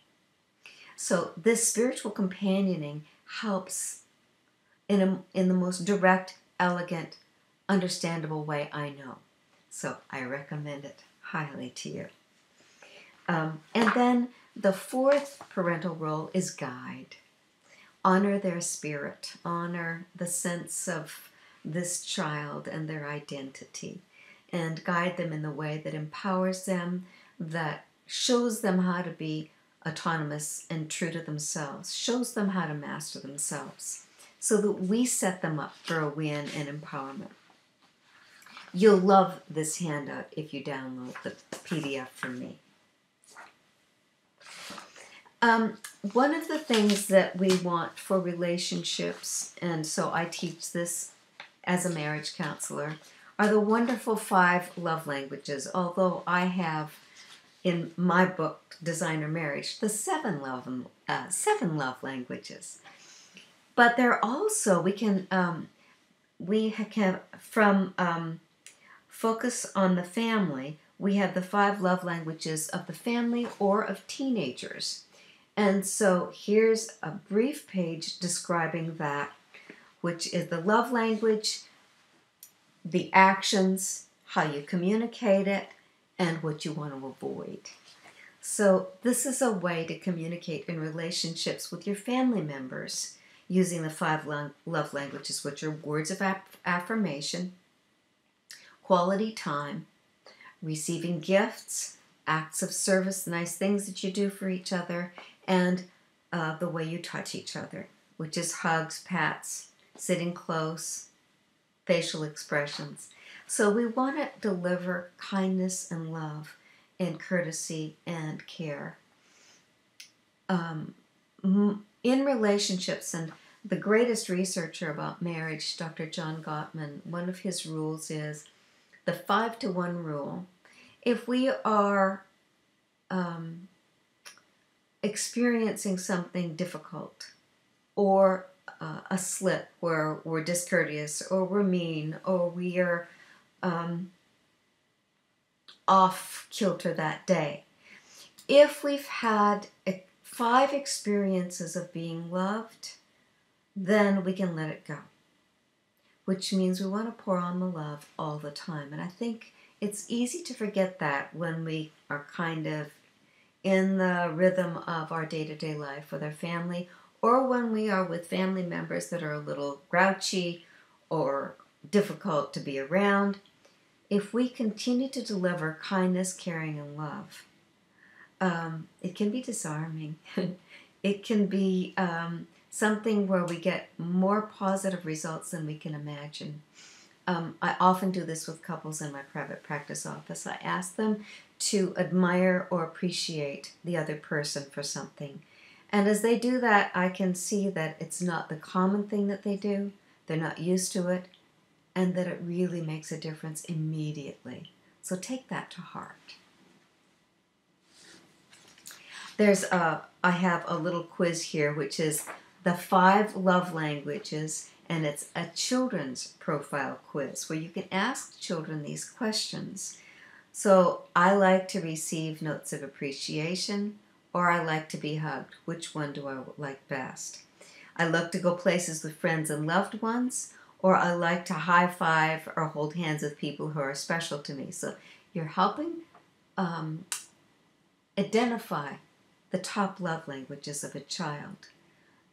[SPEAKER 1] So this spiritual companioning helps in the most direct, elegant, understandable way I know. So I recommend it highly to you. And then the fourth parental role is guide. Honor their spirit. Honor the sense of this child and their identity. And guide them in the way that empowers them, that shows them how to be autonomous and true to themselves, shows them how to master themselves, so that we set them up for a win and empowerment. You'll love this handout if you download the PDF from me. One of the things that we want for relationships, and so I teach this as a marriage counselor, are the wonderful 5 love languages, although I have in my book, Designer Marriage, the 7 love languages. But there also, we can from Focus on the Family, we have the 5 love languages of the family or of teenagers. And so here's a brief page describing that, which is the love language, the actions, how you communicate it, and what you want to avoid. So this is a way to communicate in relationships with your family members using the 5 love languages, which are words of affirmation, quality time, receiving gifts, acts of service, nice things that you do for each other, and the way you touch each other, which is hugs, pats, sitting close, facial expressions. So we want to deliver kindness and love and courtesy and care in relationships. And the greatest researcher about marriage, Dr. John Gottman, one of his rules is the 5-to-1 rule. If we are experiencing something difficult, or a slip where we're discourteous, or we're mean, or we are off kilter that day, if we've had 5 experiences of being loved, then we can let it go, which means we want to pour on the love all the time. And I think it's easy to forget that when we are kind of in the rhythm of our day-to-day life with our family, or when we are with family members that are a little grouchy or difficult to be around. If we continue to deliver kindness, caring, and love, it can be disarming. It can be something where we get more positive results than we can imagine. I often do this with couples in my private practice office. I ask them to admire or appreciate the other person for something. And as they do that, I can see that it's not the common thing that they do. They're not used to it, and that it really makes a difference immediately. So take that to heart. I have a little quiz here, which is the 5 love languages, and it's a children's profile quiz where you can ask children these questions. So I like to receive notes of appreciation, or I like to be hugged. Which one do I like best? I love to go places with friends and loved ones, or I like to high five or hold hands with people who are special to me. So you're helping identify the top love languages of a child,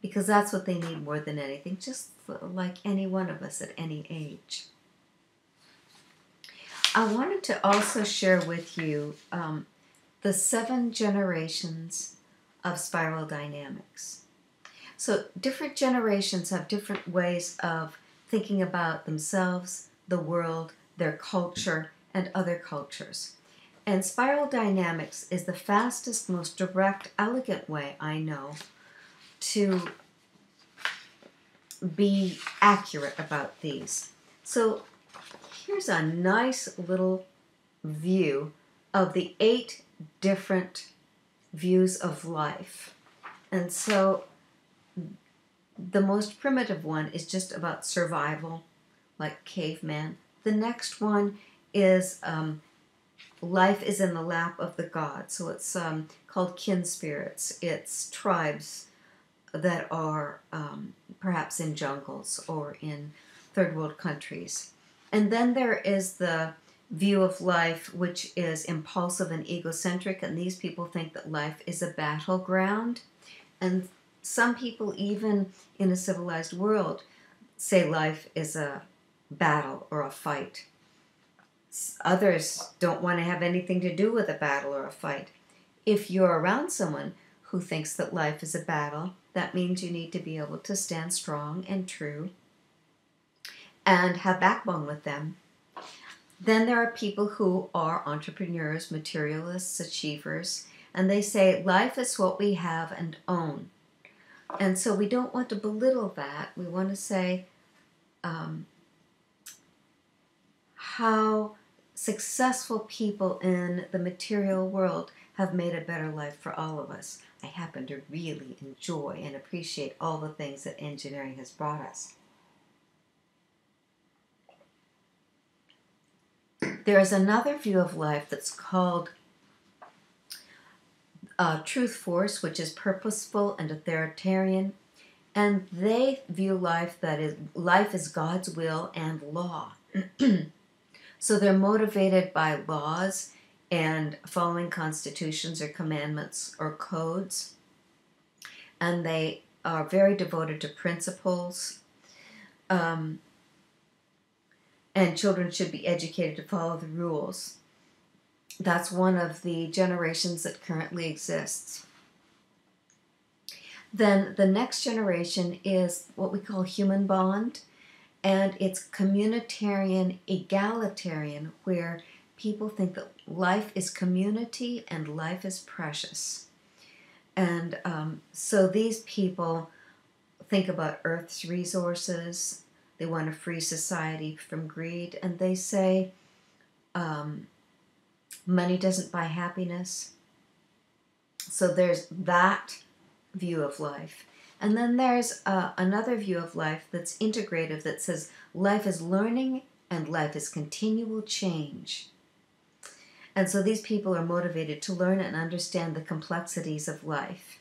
[SPEAKER 1] because that's what they need more than anything, just like any one of us at any age. I wanted to also share with you the 7 generations of spiral dynamics. So different generations have different ways of thinking about themselves, the world, their culture, and other cultures. And spiral dynamics is the fastest, most direct, elegant way I know to be accurate about these. So here's a nice little view of the 8 different views of life. And so the most primitive one is just about survival, like caveman. The next one is life is in the lap of the gods. So it's called kin spirits. It's tribes that are perhaps in jungles or in third world countries. And then there is the view of life which is impulsive and egocentric, and these people think that life is a battleground. And some people, even in a civilized world, say life is a battle or a fight. Others don't want to have anything to do with a battle or a fight. If you're around someone who thinks that life is a battle, that means you need to be able to stand strong and true and have backbone with them. Then there are people who are entrepreneurs, materialists, achievers, and they say life is what we have and own. And so we don't want to belittle that. We want to say how successful people in the material world have made a better life for all of us. I happen to really enjoy and appreciate all the things that engineering has brought us. There is another view of life that's called truth force, which is purposeful and authoritarian, and they view life is God's will and law. So they're motivated by laws and following constitutions or commandments or codes, and they are very devoted to principles. And children should be educated to follow the rules. That's one of the generations that currently exists. Then the next generation is what we call human bond, and it's communitarian, egalitarian, where people think that life is community and life is precious. And so these people think about Earth's resources. They want a free society from greed, and they say money doesn't buy happiness. So there's that view of life. And then there's another view of life that's integrative, that says life is learning and life is continual change. And so these people are motivated to learn and understand the complexities of life.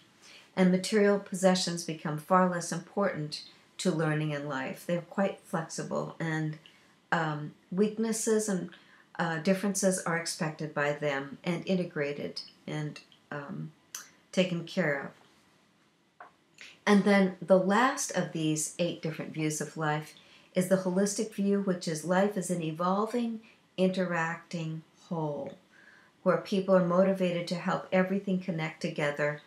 [SPEAKER 1] And material possessions become far less important to learning in life. They're quite flexible, and weaknesses and differences are expected by them and integrated and taken care of. And then the last of these 8 different views of life is the holistic view, which is life is an evolving, interacting whole, where people are motivated to help everything connect together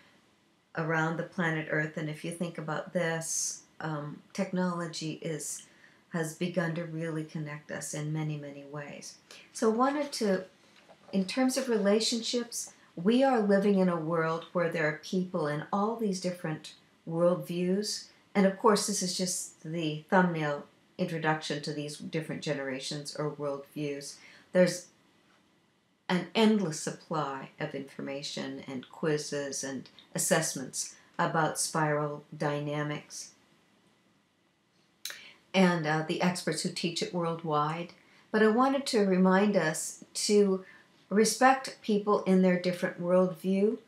[SPEAKER 1] around the planet Earth. And if you think about this, technology has begun to really connect us in many, many ways. So I wanted to, in terms of relationships, we are living in a world where there are people in all these different worldviews. And of course, this is just the thumbnail introduction to these different generations or worldviews. There's an endless supply of information and quizzes and assessments about spiral dynamics, and the experts who teach it worldwide. But I wanted to remind us to respect people in their different worldview,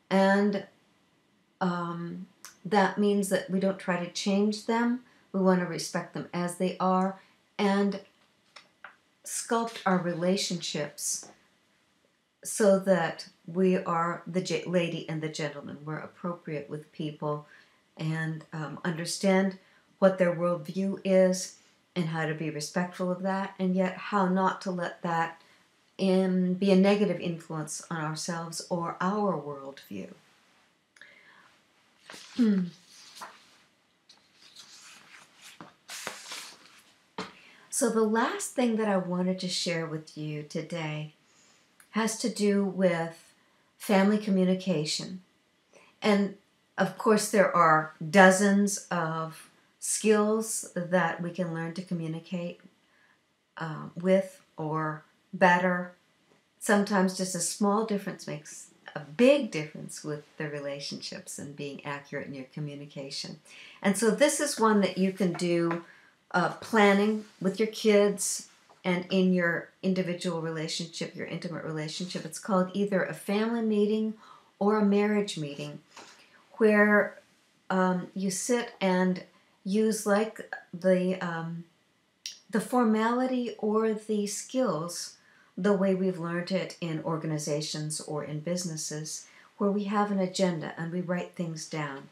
[SPEAKER 1] and that means that we don't try to change them. We want to respect them as they are and sculpt our relationships so that we are the lady and the gentleman. We're appropriate with people and understand what their worldview is and how to be respectful of that, and yet how not to let that be a negative influence on ourselves or our worldview. So the last thing that I wanted to share with you today has to do with family communication. And of course, there are dozens of skills that we can learn to communicate with or better. Sometimes just a small difference makes a big difference with the relationships and being accurate in your communication. And so this is one that you can do planning with your kids and in your individual relationship, your intimate relationship. It's called either a family meeting or a marriage meeting, where you sit and use like the formality or the skills the way we've learned it in organizations or in businesses, where we have an agenda and we write things down.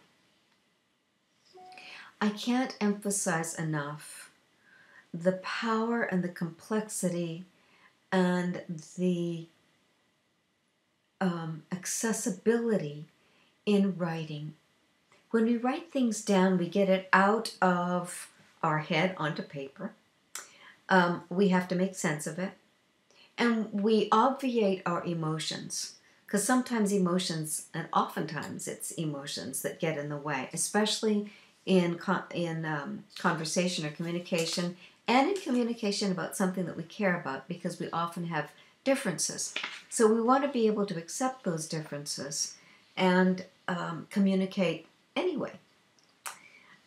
[SPEAKER 1] I can't emphasize enough the power and the complexity and the accessibility in writing. When we write things down, we get it out of our head onto paper. We have to make sense of it. And we obviate our emotions, because sometimes emotions, and oftentimes it's emotions that get in the way, especially in conversation or communication, and in communication about something that we care about, because we often have differences. So we want to be able to accept those differences and communicate anyway.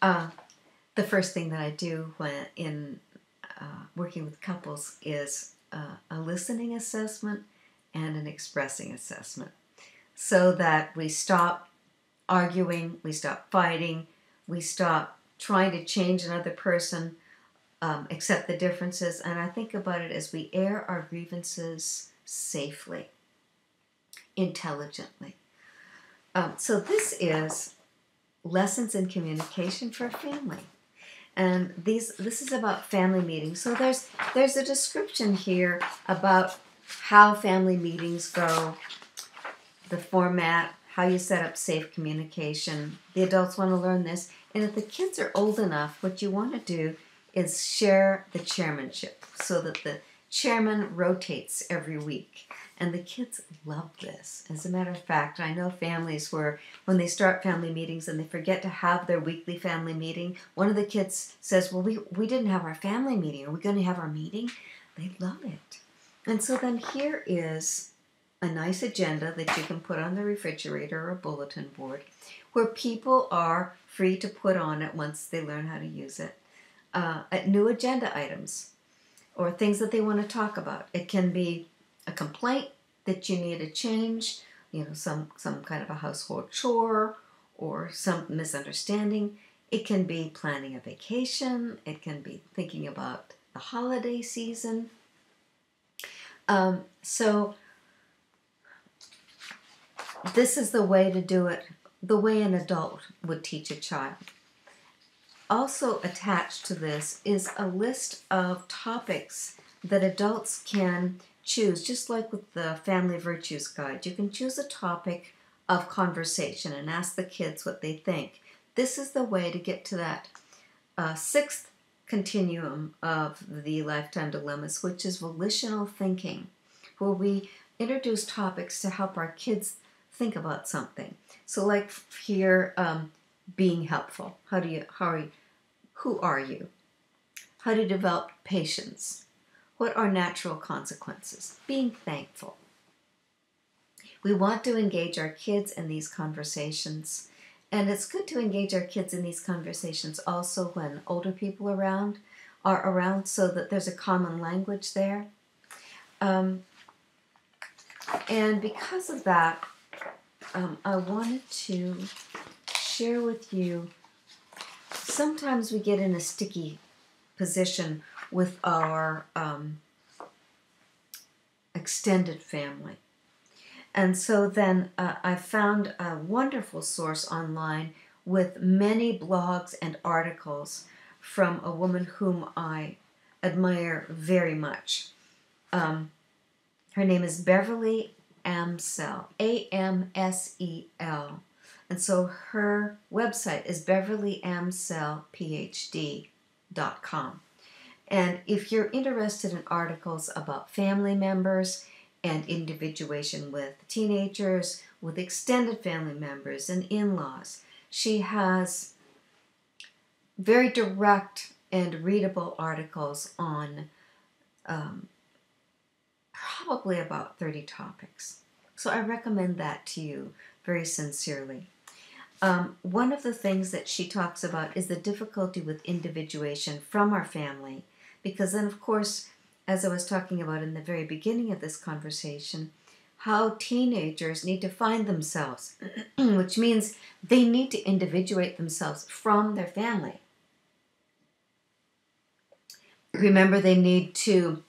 [SPEAKER 1] The first thing that I do when in working with couples is a listening assessment and an expressing assessment, so that we stop arguing, we stop fighting, we stop trying to change another person, accept the differences. And I think about it as we air our grievances safely, intelligently. So this is Lessons in Communication for a Family. And this is about family meetings. So there's a description here about how family meetings go, the format, how you set up safe communication. The adults want to learn this. And if the kids are old enough, what you want to do is share the chairmanship so that the chairman rotates every week. And the kids love this. As a matter of fact, I know families where when they start family meetings and they forget to have their weekly family meeting, one of the kids says, well, we didn't have our family meeting. Are we going to have our meeting? They love it. And so then here is a nice agenda that you can put on the refrigerator or a bulletin board, where people are free to put on it once they learn how to use it, new agenda items or things that they want to talk about. It can be a complaint that you need to change, some kind of a household chore or some misunderstanding. It can be planning a vacation. It can be thinking about the holiday season. So this is the way to do it, the way an adult would teach a child. Also attached to this is a list of topics that adults can choose, just like with the Family Virtues Guide. You can choose a topic of conversation and ask the kids what they think. This is the way to get to that sixth continuum of the lifetime dilemmas, which is volitional thinking, where we introduce topics to help our kids think about something. So like here, being helpful. Who are you? How to develop patience. What are natural consequences? Being thankful. We want to engage our kids in these conversations. And it's good to engage our kids in these conversations also when older people are around, so that there's a common language there. And because of that, I wanted to share with you, sometimes we get in a sticky position with our extended family. And so then I found a wonderful source online with many blogs and articles from a woman whom I admire very much. Her name is Beverly Amsel, A-M-S-E-L. And so her website is beverlyamselphd.com. And if you're interested in articles about family members and individuation with teenagers, with extended family members and in-laws, she has very direct and readable articles on probably about 30 topics. So I recommend that to you very sincerely. One of the things that she talks about is the difficulty with individuation from our family, because then, of course, as I was talking about in the very beginning of this conversation, how teenagers need to find themselves, which means they need to individuate themselves from their family. Remember, they need to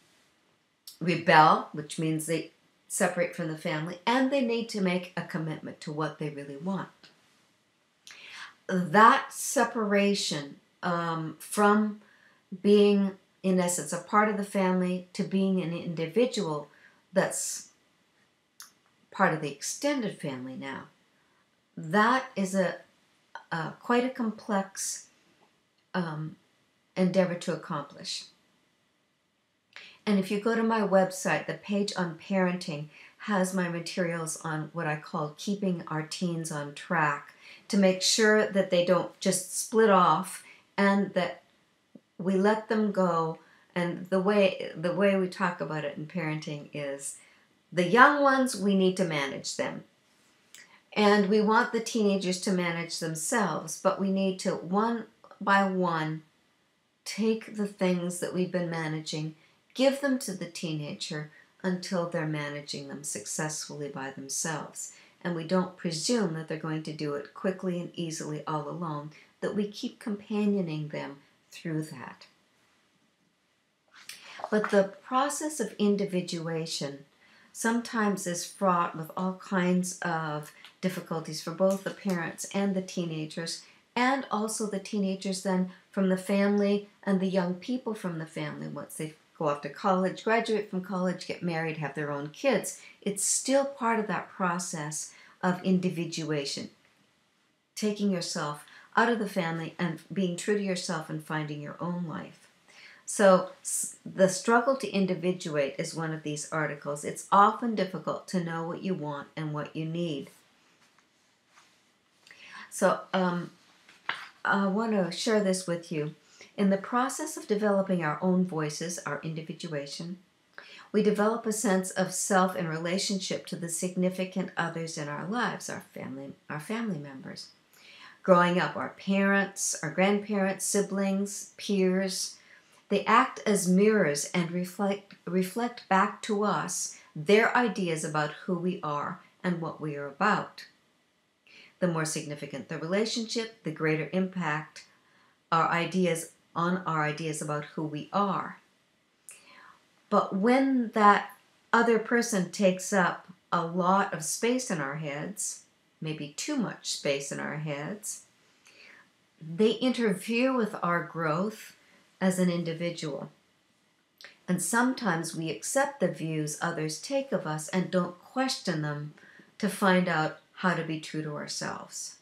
[SPEAKER 1] rebel, which means they separate from the family, and they need to make a commitment to what they really want. That separation from being, in essence, a part of the family to being an individual that's part of the extended family now, that is quite a complex endeavor to accomplish. And if you go to my website, the page on parenting has my materials on what I call keeping our teens on track, to make sure that they don't just split off and that we let them go. And the way we talk about it in parenting is the young ones, we need to manage them. And we want the teenagers to manage themselves, but we need to, one by one, take the things that we've been managing, give them to the teenager until they're managing them successfully by themselves. And we don't presume that they're going to do it quickly and easily all alone, that we keep companioning them through that. But the process of individuation sometimes is fraught with all kinds of difficulties for both the parents and the teenagers, and also the teenagers then from the family and the young people from the family once they go off to college, graduate from college, get married, have their own kids. It's still part of that process of individuation, taking yourself out of the family and being true to yourself and finding your own life. So the Struggle to Individuate is one of these articles. It's often difficult to know what you want and what you need. So I want to share this with you. In the process of developing our own voices, our individuation, we develop a sense of self in relationship to the significant others in our lives, our family members. Growing up, our parents, our grandparents, siblings, peers, they act as mirrors and reflect back to us their ideas about who we are and what we are about. The more significant the relationship, the greater impact our ideas about who we are. But when that other person takes up a lot of space in our heads, maybe too much space in our heads, they interfere with our growth as an individual. And sometimes we accept the views others take of us and don't question them to find out how to be true to ourselves.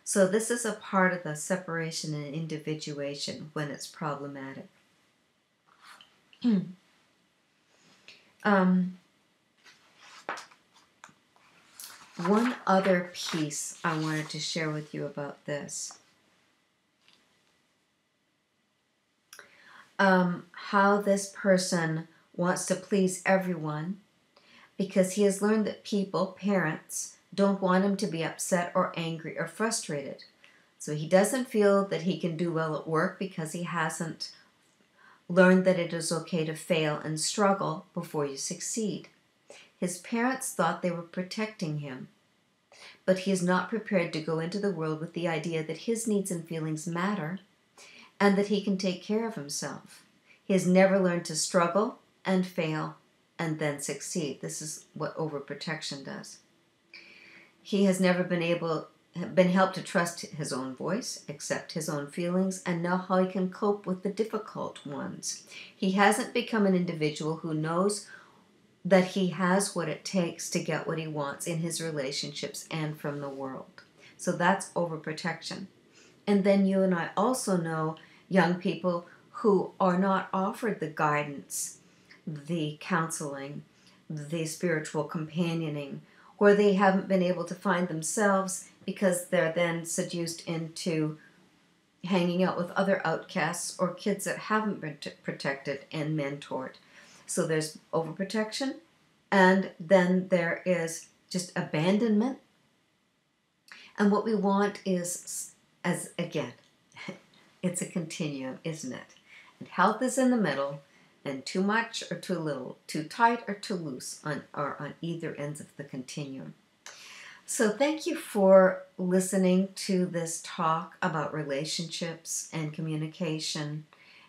[SPEAKER 1] So this is a part of the separation and individuation when it's problematic. One other piece I wanted to share with you about this. How this person wants to please everyone because he has learned that people, parents, don't want him to be upset or angry or frustrated. So he doesn't feel that he can do well at work because he hasn't learned that it is okay to fail and struggle before you succeed. His parents thought they were protecting him, but he is not prepared to go into the world with the idea that his needs and feelings matter and that he can take care of himself. He has never learned to struggle and fail and then succeed. This is what overprotection does. He has never been helped to trust his own voice, accept his own feelings, and know how he can cope with the difficult ones. He hasn't become an individual who knows that he has what it takes to get what he wants in his relationships and from the world. So that's overprotection. And then you and I also know young people who are not offered the guidance, the counseling, the spiritual companioning, or they haven't been able to find themselves because they're then seduced into hanging out with other outcasts or kids that haven't been protected and mentored. So there's overprotection, and then there is just abandonment. And what we want is, as again, it's a continuum, isn't it? And health is in the middle, and too much or too little, too tight or too loose on either ends of the continuum. So thank you for listening to this talk about relationships and communication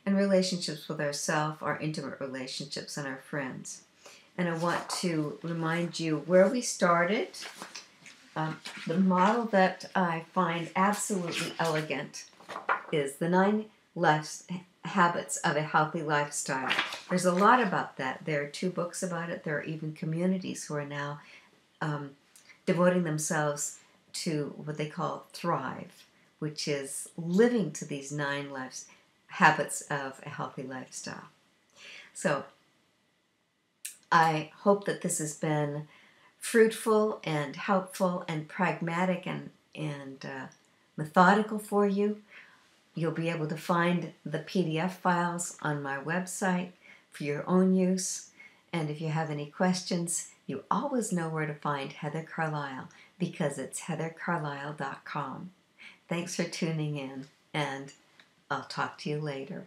[SPEAKER 1] and relationships with ourselves, our intimate relationships, and our friends. And I want to remind you where we started. The model that I find absolutely elegant is the 9 habits of a healthy lifestyle. There's a lot about that. There are 2 books about it. There are even communities who are now devoting themselves to what they call Thrive, which is living to these 9 habits of a healthy lifestyle. So I hope that this has been fruitful and helpful and pragmatic and methodical for you. You'll be able to find the PDF files on my website for your own use. And if you have any questions, you always know where to find Heather Carlile, because it's heathercarlile.com. Thanks for tuning in, and I'll talk to you later.